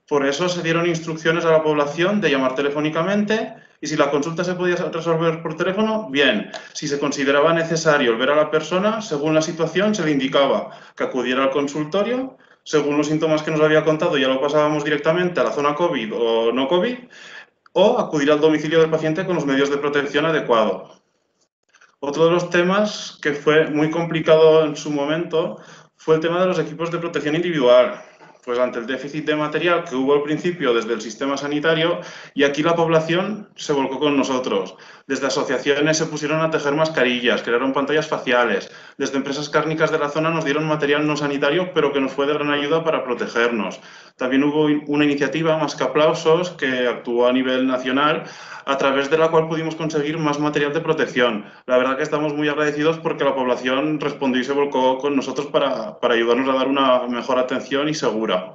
Por eso se dieron instrucciones a la población de llamar telefónicamente y si la consulta se podía resolver por teléfono, bien. Si se consideraba necesario el ver a la persona, según la situación se le indicaba que acudiera al consultorio, según los síntomas que nos había contado ya lo pasábamos directamente a la zona COVID o no COVID, o acudir al domicilio del paciente con los medios de protección adecuados. Otro de los temas que fue muy complicado en su momento fue el tema de los equipos de protección individual. Pues ante el déficit de material que hubo al principio desde el sistema sanitario, y aquí la población se volcó con nosotros. Desde asociaciones se pusieron a tejer mascarillas, crearon pantallas faciales. Desde empresas cárnicas de la zona nos dieron material no sanitario, pero que nos fue de gran ayuda para protegernos. También hubo una iniciativa, Más que Aplausos, que actuó a nivel nacional, a través de la cual pudimos conseguir más material de protección. La verdad que estamos muy agradecidos porque la población respondió y se volcó con nosotros para ayudarnos a dar una mejor atención y segura.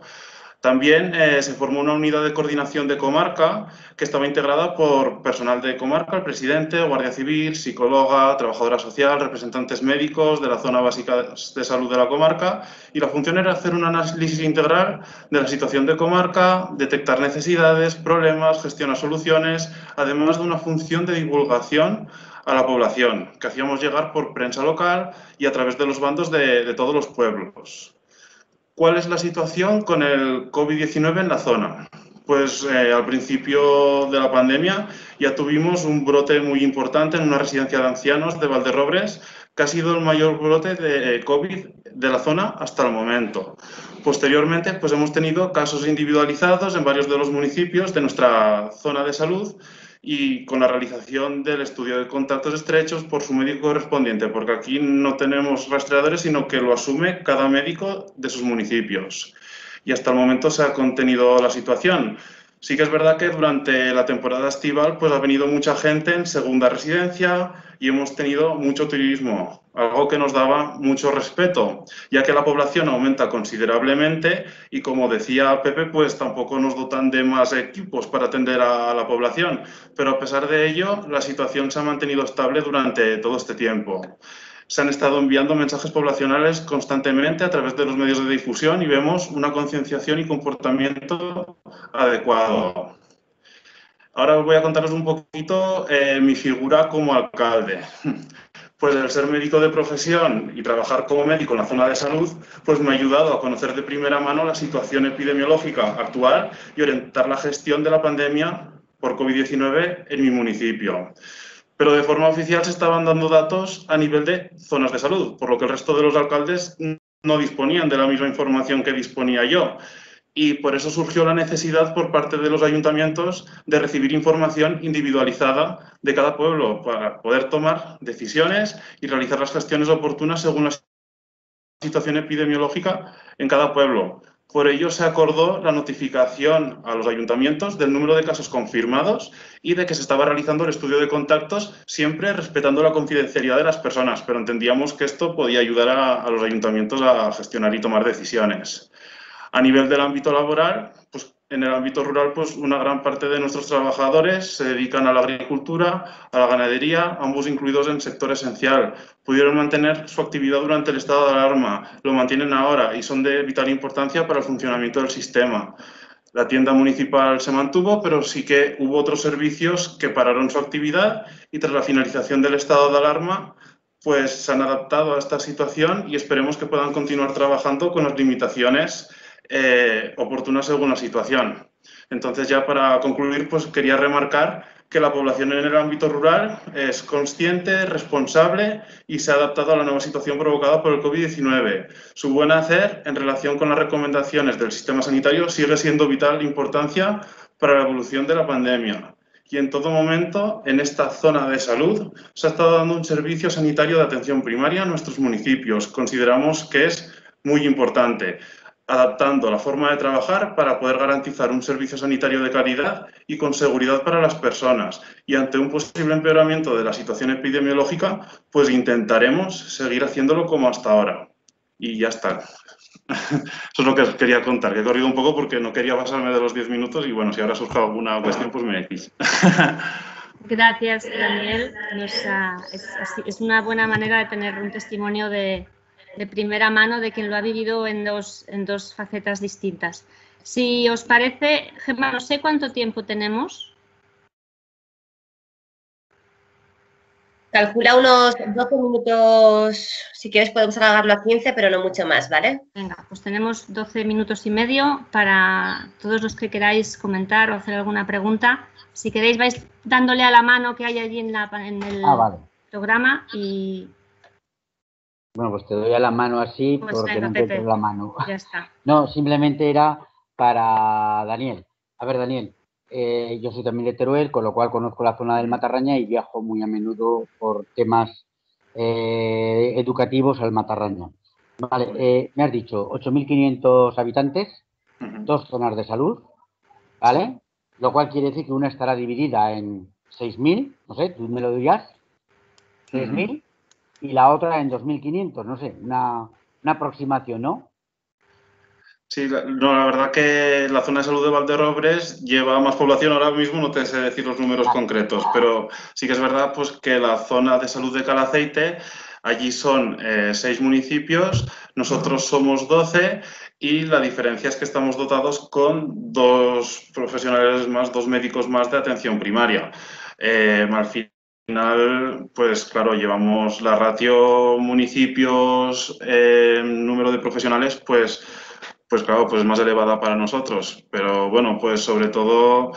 También se formó una unidad de coordinación de comarca que estaba integrada por personal de comarca, el presidente, guardia civil, psicóloga, trabajadora social, representantes médicos de la zona básica de salud de la comarca, y la función era hacer un análisis integral de la situación de comarca, detectar necesidades, problemas, gestionar soluciones, además de una función de divulgación a la población que hacíamos llegar por prensa local y a través de los bandos de todos los pueblos. ¿Cuál es la situación con el COVID-19 en la zona? Pues al principio de la pandemia ya tuvimos un brote muy importante en una residencia de ancianos de Valderrobres, que ha sido el mayor brote de COVID de la zona hasta el momento. Posteriormente, pues hemos tenido casos individualizados en varios de los municipios de nuestra zona de salud y con la realización del estudio de contactos estrechos por su médico correspondiente, porque aquí no tenemos rastreadores, sino que lo asume cada médico de sus municipios. Y hasta el momento se ha contenido la situación. Sí que es verdad que durante la temporada estival pues ha venido mucha gente en segunda residencia y hemos tenido mucho turismo, algo que nos daba mucho respeto, ya que la población aumenta considerablemente y, como decía Pepe, pues tampoco nos dotan de más equipos para atender a la población, pero a pesar de ello la situación se ha mantenido estable durante todo este tiempo. se han estado enviando mensajes poblacionales constantemente a través de los medios de difusión y vemos una concienciación y comportamiento adecuado. Ahora os voy a contaros un poquito mi figura como alcalde. Pues el ser médico de profesión y trabajar como médico en la zona de salud, pues me ha ayudado a conocer de primera mano la situación epidemiológica actual y orientar la gestión de la pandemia por COVID-19 en mi municipio. Pero de forma oficial se estaban dando datos a nivel de zonas de salud, por lo que el resto de los alcaldes no disponían de la misma información que disponía yo. Y por eso surgió la necesidad por parte de los ayuntamientos de recibir información individualizada de cada pueblo para poder tomar decisiones y realizar las gestiones oportunas según la situación epidemiológica en cada pueblo. Por ello se acordó la notificación a los ayuntamientos del número de casos confirmados y de que se estaba realizando el estudio de contactos, siempre respetando la confidencialidad de las personas, pero entendíamos que esto podía ayudar a los ayuntamientos a gestionar y tomar decisiones. A nivel del ámbito laboral, pues en el ámbito rural, pues una gran parte de nuestros trabajadores se dedican a la agricultura, a la ganadería, ambos incluidos en sector esencial. Pudieron mantener su actividad durante el estado de alarma, lo mantienen ahora y son de vital importancia para el funcionamiento del sistema. La tienda municipal se mantuvo, pero sí que hubo otros servicios que pararon su actividad y tras la finalización del estado de alarma, pues se han adaptado a esta situación y esperemos que puedan continuar trabajando con las limitaciones oportunas según la situación. Entonces, ya para concluir, pues quería remarcar que la población en el ámbito rural es consciente, responsable y se ha adaptado a la nueva situación provocada por el COVID-19. Su buen hacer en relación con las recomendaciones del sistema sanitario sigue siendo vital importancia para la evolución de la pandemia. Y en todo momento, en esta zona de salud, se ha estado dando un servicio sanitario de atención primaria a nuestros municipios. Consideramos que es muy importante, adaptando la forma de trabajar para poder garantizar un servicio sanitario de calidad y con seguridad para las personas. Y ante un posible empeoramiento de la situación epidemiológica, pues intentaremos seguir haciéndolo como hasta ahora. Y ya está. Eso es lo que os quería contar, que he corrido un poco porque no quería pasarme de los 10 minutos y bueno, si ahora surge alguna cuestión, pues me decís. Gracias, Daniel. Es una buena manera de tener un testimonio de primera mano de quien lo ha vivido en dos facetas distintas. Si os parece, Gemma, no sé cuánto tiempo tenemos. Calcula unos 12 minutos, si quieres podemos alargarlo a 15, pero no mucho más, ¿vale? Venga, pues tenemos 12 minutos y medio para todos los que queráis comentar o hacer alguna pregunta. Si queréis vais dándole a la mano que hay allí en el programa y... Bueno, pues te doy a la mano así pues porque venga, no te doy la mano. Ya está. No, simplemente era para Daniel. A ver, Daniel, yo soy también de Teruel, con lo cual conozco la zona del Matarraña y viajo muy a menudo por temas educativos al Matarraña. Vale, me has dicho 8.500 habitantes, 2 zonas de salud, ¿vale? Lo cual quiere decir que una estará dividida en 6.000, no sé, tú me lo dirás, 3.000. Y la otra en 2.500, no sé, una aproximación, ¿no? Sí, la verdad que la zona de salud de Valderrobres lleva más población ahora mismo, no te sé decir los números concretos, pero sí que es verdad pues, que la zona de salud de Calaceite, allí son 6 municipios, nosotros somos 12 y la diferencia es que estamos dotados con 2 profesionales más, 2 médicos más de atención primaria. Al final, pues claro, llevamos la ratio municipios, número de profesionales, pues claro, pues más elevada para nosotros. Pero bueno, pues sobre todo,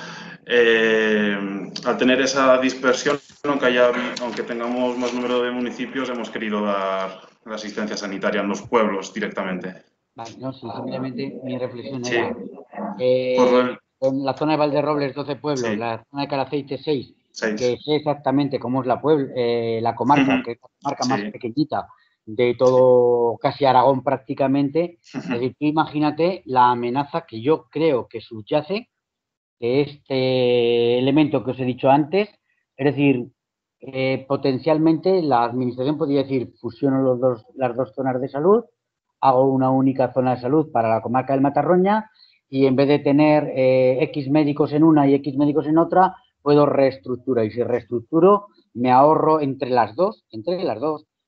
al tener esa dispersión, aunque tengamos más número de municipios, hemos querido dar la asistencia sanitaria en los pueblos directamente. Vale, no, sí, simplemente mi reflexión Sí. era, en la zona de Valderrobles 12 pueblos, sí. La zona de Calaceite 6, que sé exactamente cómo es la comarca, que es la comarca más pequeñita de todo, casi Aragón prácticamente. Es decir, imagínate la amenaza que yo creo que subyace de este elemento que os he dicho antes. Es decir, potencialmente la administración podría decir, fusiono las dos zonas de salud, hago una única zona de salud para la comarca del Matarroña y en vez de tener X médicos en una y X médicos en otra, puedo reestructurar. Y si reestructuro, me ahorro entre las dos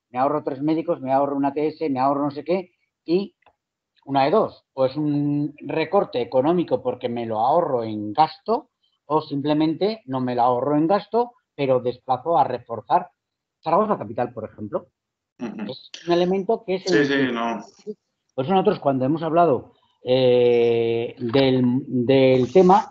me ahorro 3 médicos, me ahorro una ATS, me ahorro no sé qué, y una de dos, o es un recorte económico porque me lo ahorro en gasto, o simplemente no me lo ahorro en gasto, pero desplazo a reforzar Zaragoza Capital, por ejemplo. Es un elemento que es el... Sí, no. Por eso nosotros cuando hemos hablado del tema,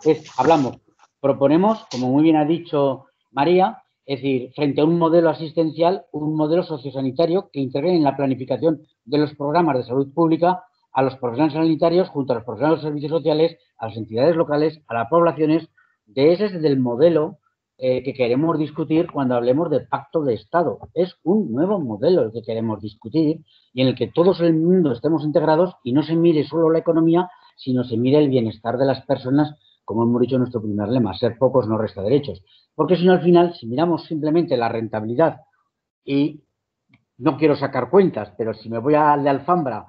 proponemos, como muy bien ha dicho María, es decir, frente a un modelo asistencial, un modelo sociosanitario que integre en la planificación de los programas de salud pública a los profesionales sanitarios junto a los profesionales de los servicios sociales, a las entidades locales, a las poblaciones. Ese es el modelo que queremos discutir cuando hablemos de pacto de Estado. Es un nuevo modelo el que queremos discutir y en el que todos en el mundo estemos integrados y no se mire solo la economía, sino se mire el bienestar de las personas, como hemos dicho en nuestro primer lema, ser pocos no resta derechos. Porque si no, al final, si miramos simplemente la rentabilidad y no quiero sacar cuentas, pero si me voy al de Alfambra,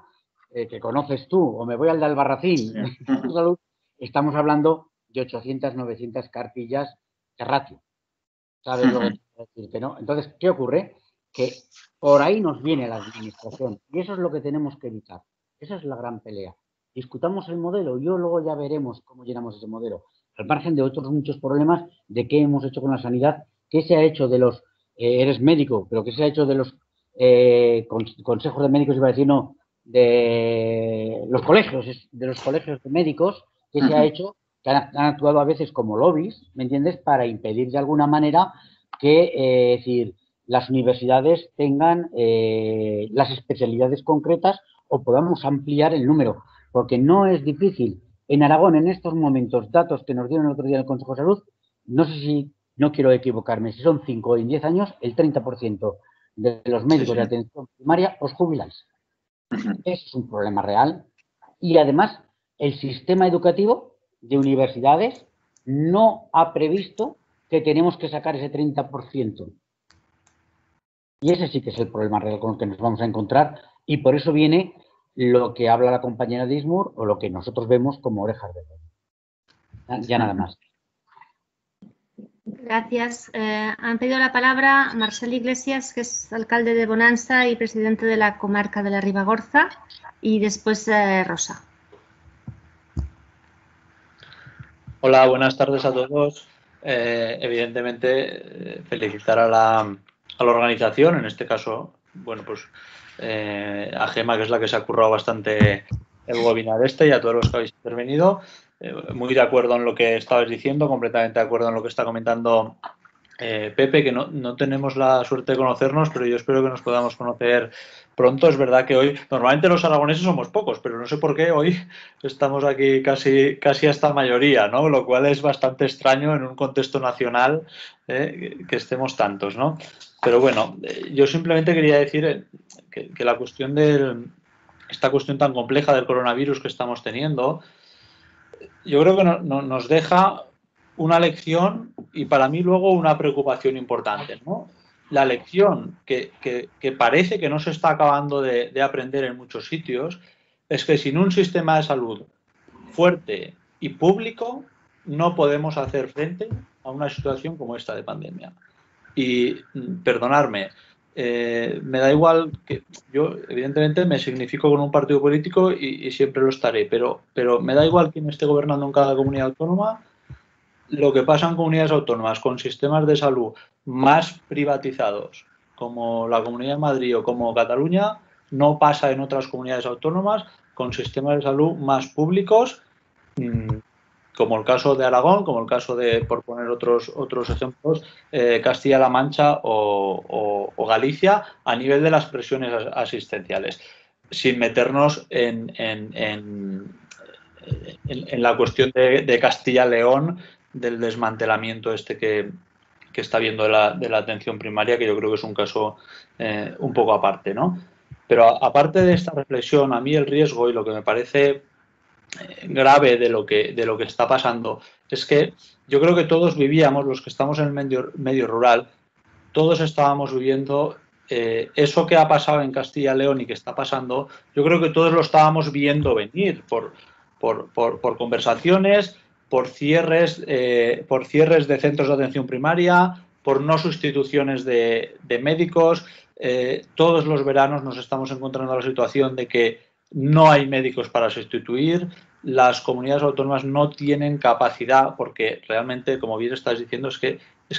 que conoces tú, o me voy al de Albarracín, estamos hablando de 800, 900 cartillas de ratio. ¿Sabes lo que quiero decirte, no? Entonces, ¿qué ocurre? Que por ahí nos viene la administración y eso es lo que tenemos que evitar. Esa es la gran pelea. Discutamos el modelo y luego ya veremos cómo llenamos ese modelo. Al margen de otros muchos problemas de qué hemos hecho con la sanidad, qué se ha hecho de los, eres médico, pero qué se ha hecho de los consejos de médicos, iba a decir, no, de los colegios de médicos, qué se ha hecho, que han actuado a veces como lobbies, ¿me entiendes?, para impedir de alguna manera que, es decir, las universidades tengan las especialidades concretas o podamos ampliar el número, porque no es difícil. En Aragón, en estos momentos, datos que nos dieron el otro día en el Consejo de Salud, no sé si, no quiero equivocarme, si son 5 o en 10 años, el 30% de los médicos de atención primaria os jubiláis. Eso es un problema real. Y además, el sistema educativo de universidades no ha previsto que tenemos que sacar ese 30%. Y ese sí que es el problema real con el que nos vamos a encontrar. Y por eso viene lo que habla la compañera de ISMUR o lo que nosotros vemos como orejas de lobo. Ya nada más. Gracias. Han pedido la palabra Marcel Iglesias, que es alcalde de Bonanza y presidente de la comarca de la Ribagorza, y después Rosa. Hola, buenas tardes a todos. Evidentemente, felicitar a la organización, en este caso, bueno, pues a Gemma, que es la que se ha currado bastante el webinar y a todos los que habéis intervenido. Muy de acuerdo en lo que estabais diciendo, completamente de acuerdo en lo que está comentando Pepe, que no tenemos la suerte de conocernos, pero yo espero que nos podamos conocer pronto. Es verdad que hoy, normalmente los aragoneses somos pocos, pero no sé por qué hoy estamos aquí casi hasta mayoría, ¿no? Lo cual es bastante extraño en un contexto nacional que estemos tantos, ¿no? Pero bueno, yo simplemente quería decir que la cuestión esta cuestión tan compleja del coronavirus que estamos teniendo, yo creo que nos deja una lección y para mí luego una preocupación importante, ¿no? La lección que parece que no se está acabando de aprender en muchos sitios es que sin un sistema de salud fuerte y público no podemos hacer frente a una situación como esta de pandemia. Y perdonadme, me da igual que yo evidentemente me significo con un partido político y siempre lo estaré, pero me da igual quién esté gobernando en cada comunidad autónoma. Lo que pasa en comunidades autónomas con sistemas de salud más privatizados, como la Comunidad de Madrid o como Cataluña, no pasa en otras comunidades autónomas con sistemas de salud más públicos, como el caso de Aragón, como el caso de, por poner otros ejemplos, Castilla-La Mancha o Galicia, a nivel de las presiones asistenciales, sin meternos en la cuestión de Castilla-León, del desmantelamiento que está viendo de la atención primaria, que yo creo que es un caso un poco aparte, ¿no? Pero aparte de esta reflexión, a mí el riesgo y lo que me parece grave de lo que está pasando es que yo creo que todos vivíamos, los que estamos en el medio rural, todos estábamos viviendo eso que ha pasado en Castilla y León y que está pasando, yo creo que todos lo estábamos viendo venir por conversaciones, por cierres de centros de atención primaria, por no sustituciones de médicos. Todos los veranos nos estamos encontrando la situación de que no hay médicos para sustituir. Las comunidades autónomas no tienen capacidad porque realmente, como bien estás diciendo, es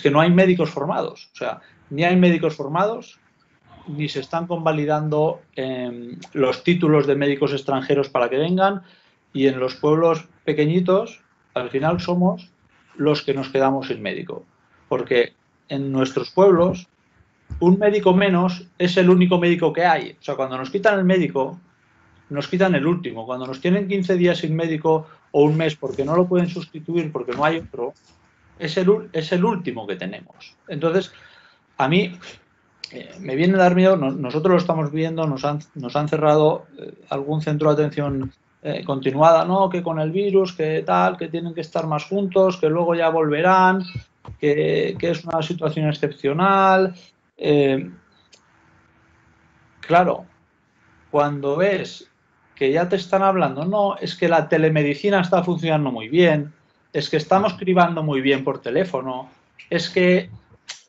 que no hay médicos formados. O sea, ni hay médicos formados, ni se están convalidando los títulos de médicos extranjeros para que vengan, y en los pueblos pequeñitos al final somos los que nos quedamos sin médico, porque en nuestros pueblos un médico menos es el único médico que hay. O sea, cuando nos quitan el médico, nos quitan el último. Cuando nos tienen 15 días sin médico o un mes porque no lo pueden sustituir porque no hay otro, es el último que tenemos. Entonces, a mí me viene a dar miedo. Nosotros lo estamos viendo, nos han cerrado algún centro de atención continuada, ¿no? Que con el virus, que tal, que tienen que estar más juntos, que luego ya volverán, que es una situación excepcional. Claro, cuando ves que ya te están hablando, no, es que la telemedicina está funcionando muy bien, es que estamos cribando muy bien por teléfono, es que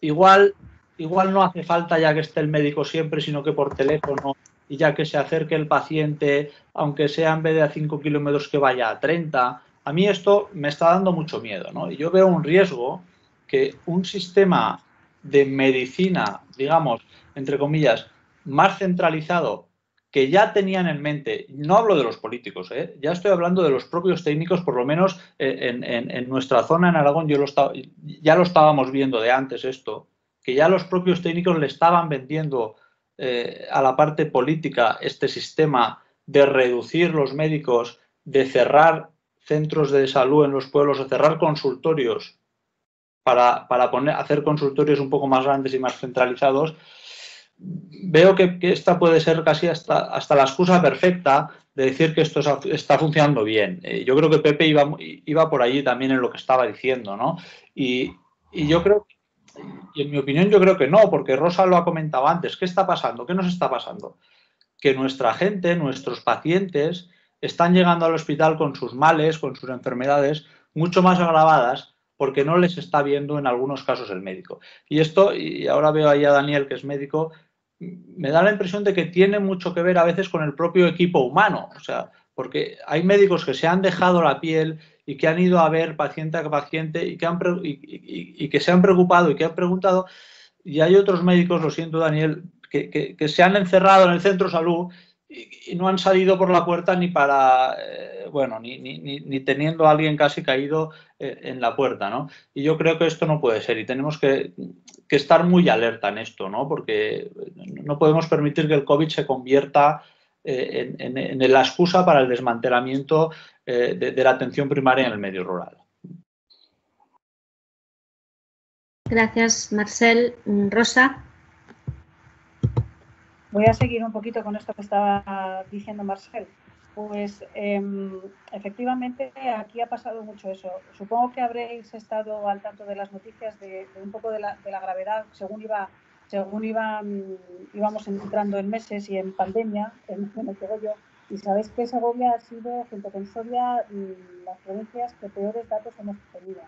igual no hace falta ya que esté el médico siempre, sino que por teléfono, y ya que se acerque el paciente, aunque sea en vez de a 5 kilómetros que vaya a 30, a mí esto me está dando mucho miedo, ¿no? Y yo veo un riesgo que un sistema de medicina, digamos, entre comillas, más centralizado, que ya tenían en mente, no hablo de los políticos, ya estoy hablando de los propios técnicos, por lo menos en nuestra zona, en Aragón, ya lo estábamos viendo de antes esto, que ya los propios técnicos le estaban vendiendo a la parte política este sistema de reducir los médicos, de cerrar centros de salud en los pueblos, de cerrar consultorios para hacer consultorios un poco más grandes y más centralizados. Veo que esta puede ser casi hasta la excusa perfecta de decir que esto está funcionando bien. Yo creo que Pepe iba por allí también en lo que estaba diciendo, ¿no? Y yo creo, y en mi opinión yo creo que no, porque Rosa lo ha comentado antes. ¿Qué está pasando? ¿Qué nos está pasando? Que nuestra gente, nuestros pacientes, están llegando al hospital con sus males, con sus enfermedades mucho más agravadas, porque no les está viendo en algunos casos el médico. Y esto, y ahora veo ahí a Daniel, que es médico, me da la impresión de que tiene mucho que ver a veces con el propio equipo humano. O sea, porque hay médicos que se han dejado la piel y que han ido a ver paciente a paciente y que se han preocupado y que han preguntado. Y hay otros médicos, lo siento, Daniel, que se han encerrado en el centro de salud y no han salido por la puerta ni para, ni teniendo a alguien casi caído en la puerta, ¿no? Y yo creo que esto no puede ser y tenemos que estar muy alerta en esto, ¿no? Porque no podemos permitir que el COVID se convierta en la excusa para el desmantelamiento de la atención primaria en el medio rural. Gracias, Marcel. Rosa. Voy a seguir un poquito con esto que estaba diciendo Marcel. Pues efectivamente aquí ha pasado mucho eso. Supongo que habréis estado al tanto de las noticias de un poco de la gravedad según íbamos entrando en meses y en pandemia en el Segovia. Y sabéis que Segovia ha sido, junto con Soria, las provincias que peores datos hemos tenido.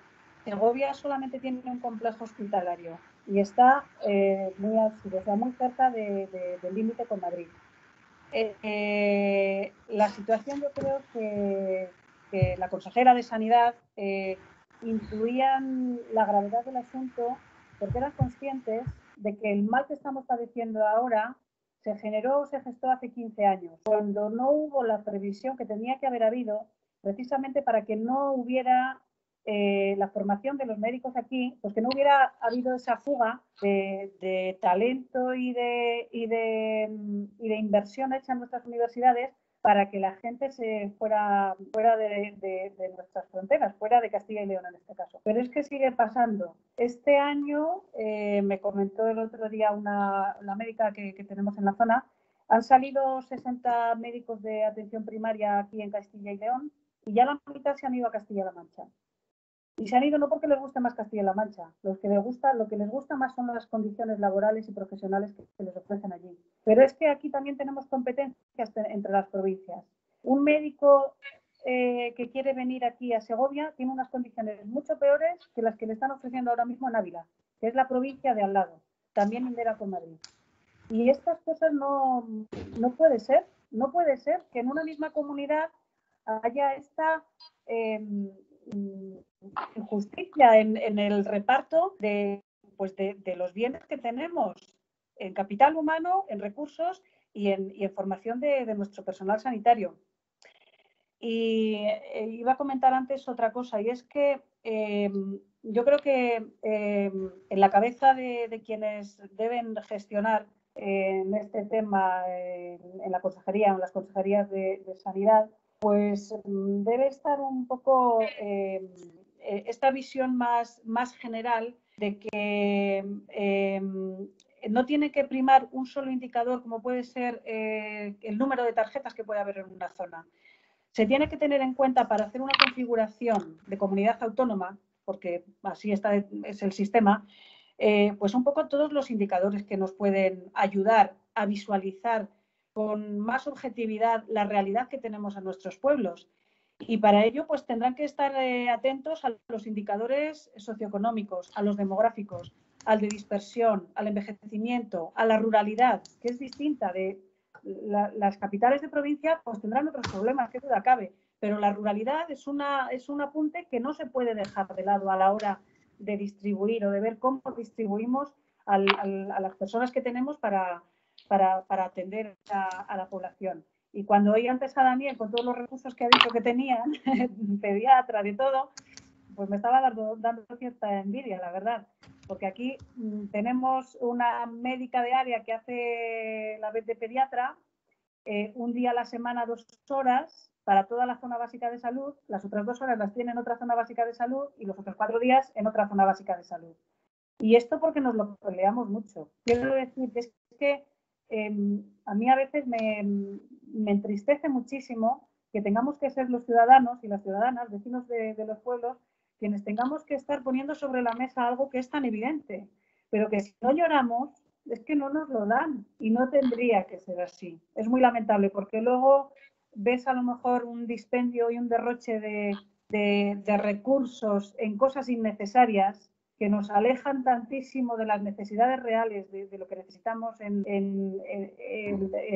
Segovia solamente tiene un complejo hospitalario y está muy al sur, o sea, muy cerca del límite con Madrid. La situación, yo creo que la consejera de Sanidad intuían la gravedad del asunto porque eran conscientes de que el mal que estamos padeciendo ahora se gestó hace 15 años, cuando no hubo la previsión que tenía que haber habido, precisamente para que no hubiera la formación de los médicos aquí, pues que no hubiera habido esa fuga de talento y de inversión hecha en nuestras universidades para que la gente se fuera de nuestras fronteras, fuera de Castilla y León en este caso. Pero es que sigue pasando. Este año, me comentó el otro día una médica que tenemos en la zona, han salido 60 médicos de atención primaria aquí en Castilla y León y ya la mitad se han ido a Castilla-La Mancha. Y se han ido no porque les guste más Castilla-La Mancha, lo que les gusta más son las condiciones laborales y profesionales que les ofrecen allí. Pero es que aquí también tenemos competencias entre las provincias. Un médico que quiere venir aquí a Segovia tiene unas condiciones mucho peores que las que le están ofreciendo ahora mismo en Ávila, que es la provincia de al lado, también lidera con Madrid. Y estas cosas no puede ser. No puede ser que en una misma comunidad haya esta injusticia en el reparto de los bienes que tenemos en capital humano, en recursos y en formación de nuestro personal sanitario. Y iba a comentar antes otra cosa, y es que yo creo que en la cabeza de quienes deben gestionar en este tema en la consejería, en las consejerías de sanidad, pues debe estar un poco esta visión más general de que no tiene que primar un solo indicador como puede ser el número de tarjetas que puede haber en una zona. Se tiene que tener en cuenta para hacer una configuración de comunidad autónoma, porque así es el sistema, pues un poco todos los indicadores que nos pueden ayudar a visualizar con más objetividad la realidad que tenemos en nuestros pueblos. Y para ello pues tendrán que estar atentos a los indicadores socioeconómicos, a los demográficos, al de dispersión, al envejecimiento, a la ruralidad, que es distinta de las capitales de provincia, pues tendrán otros problemas, qué duda cabe, pero la ruralidad es un apunte que no se puede dejar de lado a la hora de distribuir o de ver cómo distribuimos a las personas que tenemos para atender a la población. Y cuando oí antes a Daniel, con todos los recursos que ha dicho que tenían, pediatra, de todo, pues me estaba dando cierta envidia, la verdad. Porque aquí tenemos una médica de área que hace la vez de pediatra, un día a la semana, 2 horas, para toda la zona básica de salud, las otras 2 horas las tiene en otra zona básica de salud y los otros 4 días en otra zona básica de salud. Y esto porque nos lo peleamos mucho. Quiero decir que es que a mí a veces me entristece muchísimo que tengamos que ser los ciudadanos y las ciudadanas, vecinos de los pueblos, quienes tengamos que estar poniendo sobre la mesa algo que es tan evidente, pero que si no lloramos es que no nos lo dan y no tendría que ser así. Es muy lamentable porque luego ves a lo mejor un dispendio y un derroche de recursos en cosas innecesarias que nos alejan tantísimo de las necesidades reales de lo que necesitamos en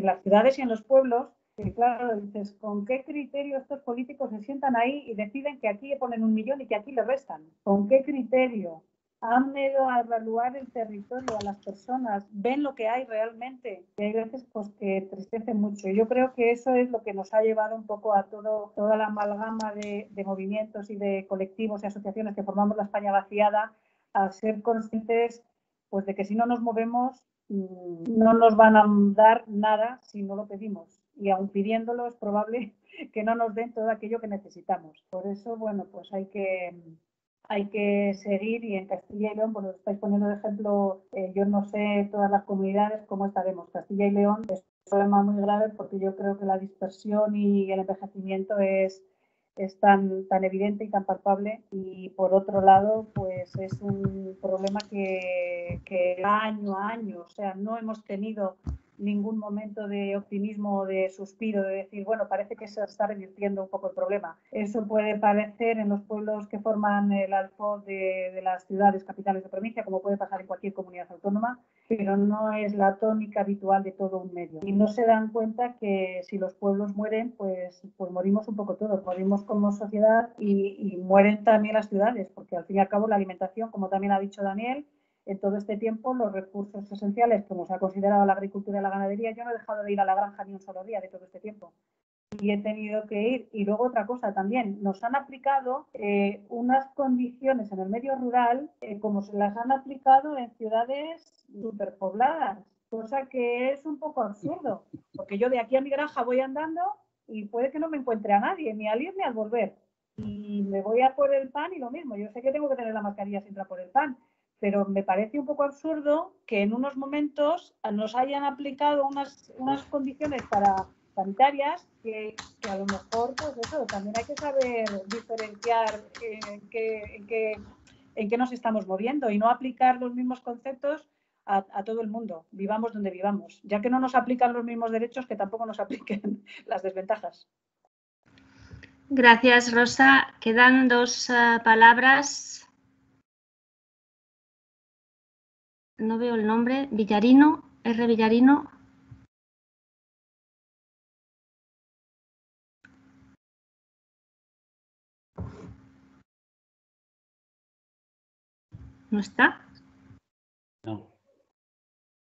las ciudades y en los pueblos, que claro, dices, ¿con qué criterio estos políticos se sientan ahí y deciden que aquí ponen 1 millón y que aquí le restan? ¿Con qué criterio? Han ido a evaluar el territorio, a las personas, ven lo que hay realmente, y hay veces pues que entristece mucho. Yo creo que eso es lo que nos ha llevado un poco a toda la amalgama de movimientos y de colectivos y asociaciones que formamos la España vaciada, a ser conscientes pues de que si no nos movemos no nos van a dar nada si no lo pedimos, y aun pidiéndolo es probable que no nos den todo aquello que necesitamos. Por eso, bueno, pues hay que seguir, y en Castilla y León, pues os estáis poniendo de ejemplo, yo no sé todas las comunidades cómo estaremos. Castilla y León es un problema muy grave porque yo creo que la dispersión y el envejecimiento es tan evidente y tan palpable, y por otro lado pues es un problema que año a año, o sea, no hemos tenido ningún momento de optimismo o de suspiro de decir, bueno, parece que se está revirtiendo un poco el problema. Eso puede parecer en los pueblos que forman el alfoz de las ciudades capitales de provincia, como puede pasar en cualquier comunidad autónoma, pero no es la tónica habitual de todo un medio. Y no se dan cuenta que si los pueblos mueren, pues morimos un poco todos, morimos como sociedad y mueren también las ciudades, porque al fin y al cabo la alimentación, como también ha dicho Daniel, en todo este tiempo los recursos esenciales, como se ha considerado la agricultura y la ganadería, yo no he dejado de ir a la granja ni un solo día de todo este tiempo. Y he tenido que ir. Y luego otra cosa también, nos han aplicado unas condiciones en el medio rural como se las han aplicado en ciudades superpobladas, cosa que es un poco absurdo, porque yo de aquí a mi granja voy andando y puede que no me encuentre a nadie, ni al ir ni al volver. Y me voy a por el pan y lo mismo, yo sé que tengo que tener la mascarilla siempre a por el pan, pero me parece un poco absurdo que en unos momentos nos hayan aplicado unas condiciones sanitarias que a lo mejor, pues eso, también hay que saber diferenciar en qué nos estamos moviendo y no aplicar los mismos conceptos a todo el mundo, vivamos donde vivamos, ya que no nos aplican los mismos derechos, que tampoco nos apliquen las desventajas. Gracias, Rosa. Quedan dos palabras. No veo el nombre. Villarino, R. Villarino. ¿No está? No.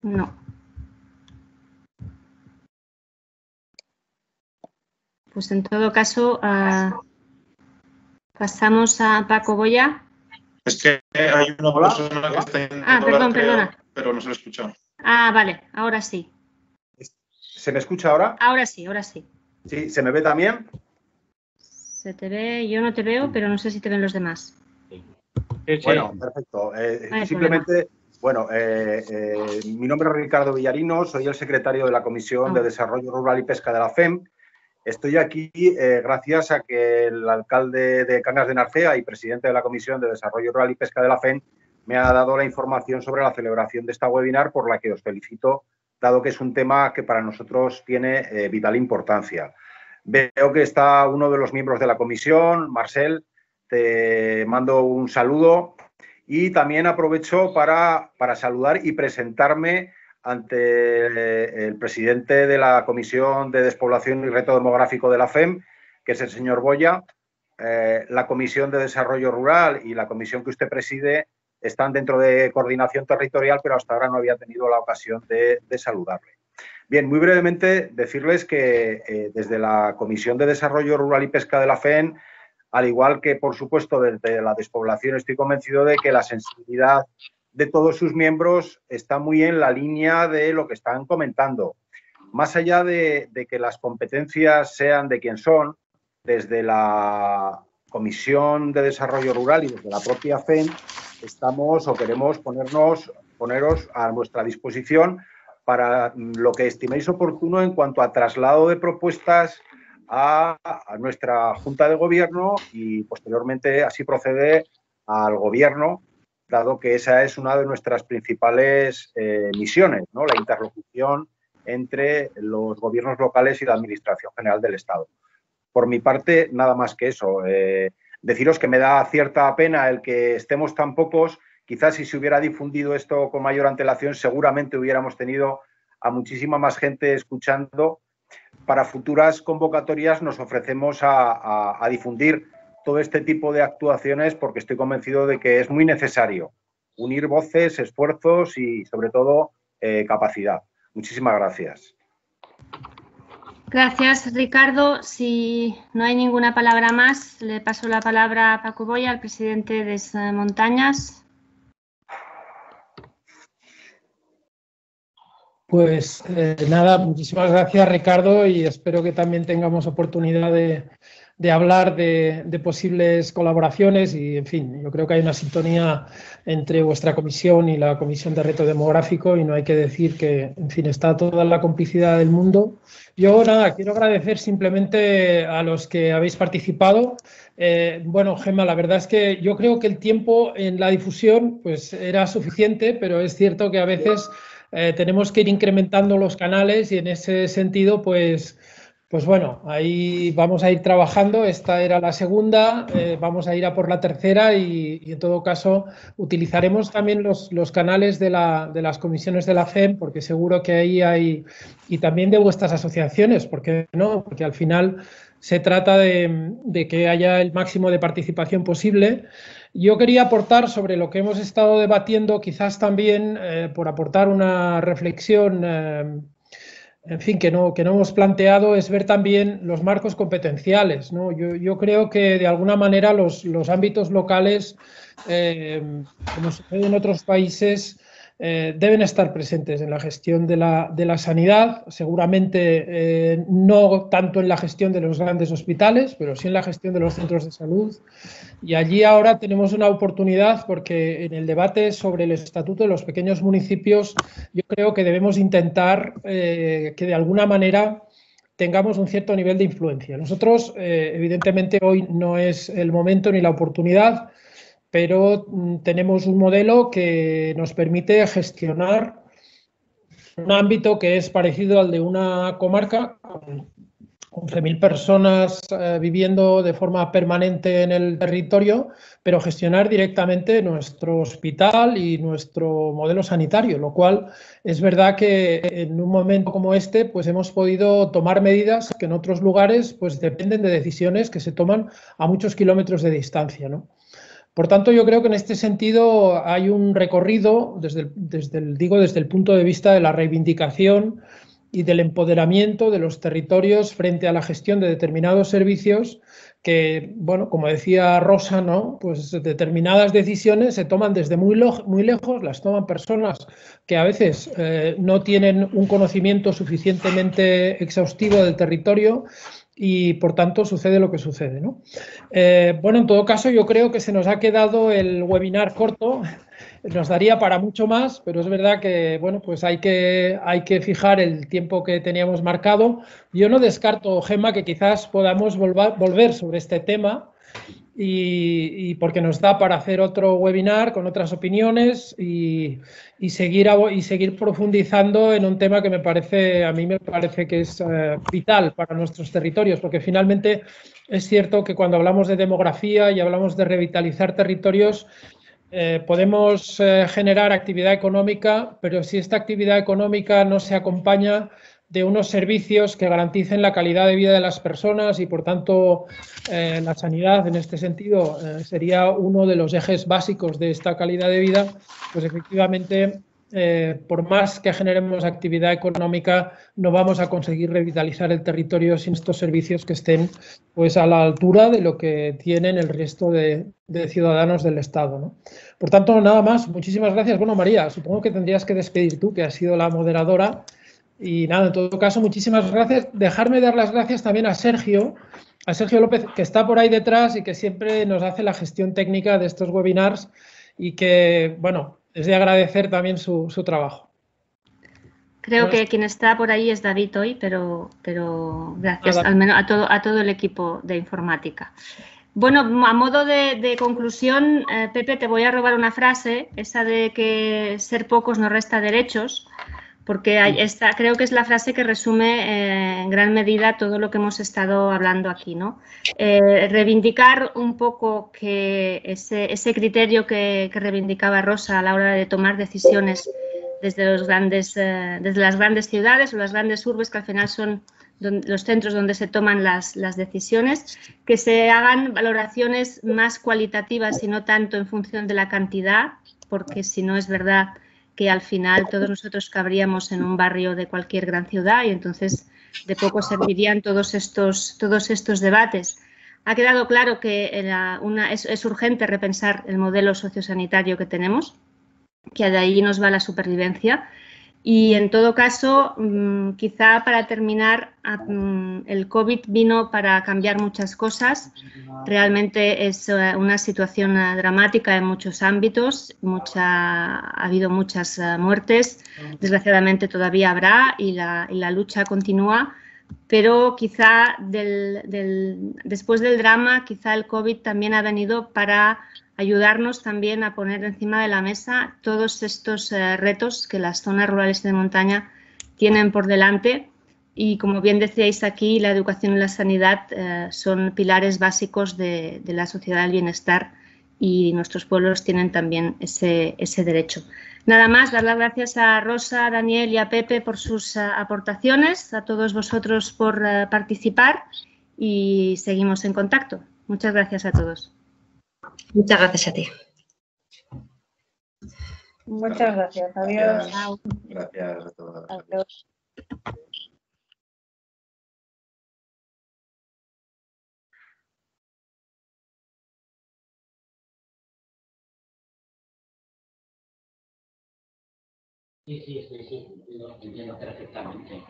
No. Pues en todo caso, pasamos a Paco Boya. Es que hay una persona que está intentando perdón, hablar, perdona. pero no se lo escucha. Vale, ahora sí. ¿Se me escucha ahora? Ahora sí, ahora sí. Sí, ¿se me ve también? Se te ve, yo no te veo, pero no sé si te ven los demás. Bueno, perfecto. Simplemente, bueno, mi nombre es Ricardo Villarino, soy el secretario de la Comisión de Desarrollo Rural y Pesca de la FEM. Estoy aquí gracias a que el alcalde de Cangas de Narcea y presidente de la Comisión de Desarrollo Rural y Pesca de la FEM me ha dado la información sobre la celebración de esta webinar, por la que os felicito, dado que es un tema que para nosotros tiene vital importancia. Veo que está uno de los miembros de la comisión, Marcel, te mando un saludo y también aprovecho para saludar y presentarme ante el presidente de la Comisión de Despoblación y Reto Demográfico de la FEM, que es el señor Boya. La Comisión de Desarrollo Rural y la comisión que usted preside están dentro de coordinación territorial, pero hasta ahora no había tenido la ocasión de saludarle. Bien, muy brevemente decirles que desde la Comisión de Desarrollo Rural y Pesca de la FEM, al igual que, por supuesto, desde la despoblación, estoy convencido de que la sensibilidad de todos sus miembros está muy en la línea de lo que están comentando. Más allá de que las competencias sean de quien son, desde la Comisión de Desarrollo Rural y desde la propia FEM, estamos o queremos poneros a nuestra disposición para lo que estiméis oportuno en cuanto a traslado de propuestas a nuestra Junta de Gobierno y posteriormente así procede al Gobierno, dado que esa es una de nuestras principales misiones, ¿no? La interlocución entre los gobiernos locales y la Administración General del Estado. Por mi parte, nada más que eso. Deciros que me da cierta pena el que estemos tan pocos. Quizás si se hubiera difundido esto con mayor antelación, seguramente hubiéramos tenido a muchísima más gente escuchando. Para futuras convocatorias nos ofrecemos a difundir todo este tipo de actuaciones porque estoy convencido de que es muy necesario unir voces, esfuerzos y, sobre todo, capacidad. Muchísimas gracias. Gracias, Ricardo. Si no hay ninguna palabra más, le paso la palabra a Paco Boya, al presidente de Montañas. Pues nada, muchísimas gracias, Ricardo, y espero que también tengamos oportunidad de hablar de posibles colaboraciones y, en fin, yo creo que hay una sintonía entre vuestra comisión y la Comisión de Reto Demográfico y no hay que decir que, en fin, está toda la complicidad del mundo. Yo, nada, quiero agradecer simplemente a los que habéis participado. Bueno, Gemma, la verdad es que yo creo que el tiempo en la difusión pues era suficiente, pero es cierto que a veces tenemos que ir incrementando los canales y en ese sentido, pues bueno, ahí vamos a ir trabajando. Esta era la segunda, vamos a ir a por la tercera y en todo caso utilizaremos también los canales de las comisiones de la FEM, porque seguro que ahí hay, y también de vuestras asociaciones, ¿por qué no? Porque al final se trata de que haya el máximo de participación posible. Yo quería aportar sobre lo que hemos estado debatiendo, quizás también por aportar una reflexión, en fin, que no hemos planteado, es ver también los marcos competenciales, ¿no? Yo creo que de alguna manera los ámbitos locales, como sucede en otros países, deben estar presentes en la gestión de la sanidad, seguramente no tanto en la gestión de los grandes hospitales, pero sí en la gestión de los centros de salud. Y allí ahora tenemos una oportunidad porque en el debate sobre el estatuto de los pequeños municipios yo creo que debemos intentar que de alguna manera tengamos un cierto nivel de influencia. Nosotros, evidentemente, hoy no es el momento ni la oportunidad, pero tenemos un modelo que nos permite gestionar un ámbito que es parecido al de una comarca, 11.000 personas viviendo de forma permanente en el territorio, pero gestionar directamente nuestro hospital y nuestro modelo sanitario, lo cual es verdad que en un momento como este pues hemos podido tomar medidas que en otros lugares pues dependen de decisiones que se toman a muchos kilómetros de distancia, ¿no? Por tanto, yo creo que en este sentido hay un recorrido desde el punto de vista de la reivindicación y del empoderamiento de los territorios frente a la gestión de determinados servicios que, bueno, como decía Rosa, ¿no? Pues determinadas decisiones se toman desde muy lejos, las toman personas que a veces no tienen un conocimiento suficientemente exhaustivo del territorio y, por tanto, sucede lo que sucede, ¿no? Bueno, en todo caso, yo creo que se nos ha quedado el webinar corto. Nos daría para mucho más, pero es verdad que, bueno, pues hay que fijar el tiempo que teníamos marcado. Yo no descarto, Gemma, que quizás podamos volver sobre este tema y porque nos da para hacer otro webinar con otras opiniones y seguir profundizando en un tema que a mí me parece que es vital para nuestros territorios, porque finalmente es cierto que cuando hablamos de demografía y hablamos de revitalizar territorios, podemos generar actividad económica, pero si esta actividad económica no se acompaña de unos servicios que garanticen la calidad de vida de las personas y, por tanto, la sanidad en este sentido sería uno de los ejes básicos de esta calidad de vida, pues efectivamente, por más que generemos actividad económica, no vamos a conseguir revitalizar el territorio sin estos servicios que estén pues a la altura de lo que tienen el resto de ciudadanos del Estado, ¿no? Por tanto, nada más. Muchísimas gracias. Bueno, María, supongo que tendrías que despedir tú, que has sido la moderadora. Y nada, en todo caso, muchísimas gracias. Dejarme dar las gracias también a Sergio López, que está por ahí detrás y que siempre nos hace la gestión técnica de estos webinars y que, bueno, es de agradecer también su trabajo. Creo que quien está por ahí es David hoy, pero gracias al menos a todo el equipo de informática. Bueno, a modo de conclusión, Pepe, te voy a robar una frase, esa de que ser pocos no resta derechos, porque creo que es la frase que resume en gran medida todo lo que hemos estado hablando aquí, ¿no? Reivindicar un poco que ese criterio que reivindicaba Rosa a la hora de tomar decisiones desde las grandes ciudades o las grandes urbes, que al final son los centros donde se toman las decisiones, que se hagan valoraciones más cualitativas y no tanto en función de la cantidad, porque si no es verdad que al final todos nosotros cabríamos en un barrio de cualquier gran ciudad y entonces de poco servirían todos estos debates. Ha quedado claro que es urgente repensar el modelo sociosanitario que tenemos, que de ahí nos va la supervivencia. Y en todo caso, quizá para terminar, el COVID vino para cambiar muchas cosas. Realmente es una situación dramática en muchos ámbitos, ha habido muchas muertes, desgraciadamente todavía habrá y la lucha continúa, pero quizá después del drama, quizá el COVID también ha venido para ayudarnos también a poner encima de la mesa todos estos retos que las zonas rurales y de montaña tienen por delante y, como bien decíais aquí, la educación y la sanidad son pilares básicos de la sociedad del bienestar y nuestros pueblos tienen también ese derecho. Nada más, dar las gracias a Rosa, a Daniel y a Pepe por sus aportaciones, a todos vosotros por participar y seguimos en contacto. Muchas gracias a todos. Muchas gracias a ti. Muchas gracias. Adiós. Gracias a todos. Adiós. Sí, entiendo perfectamente.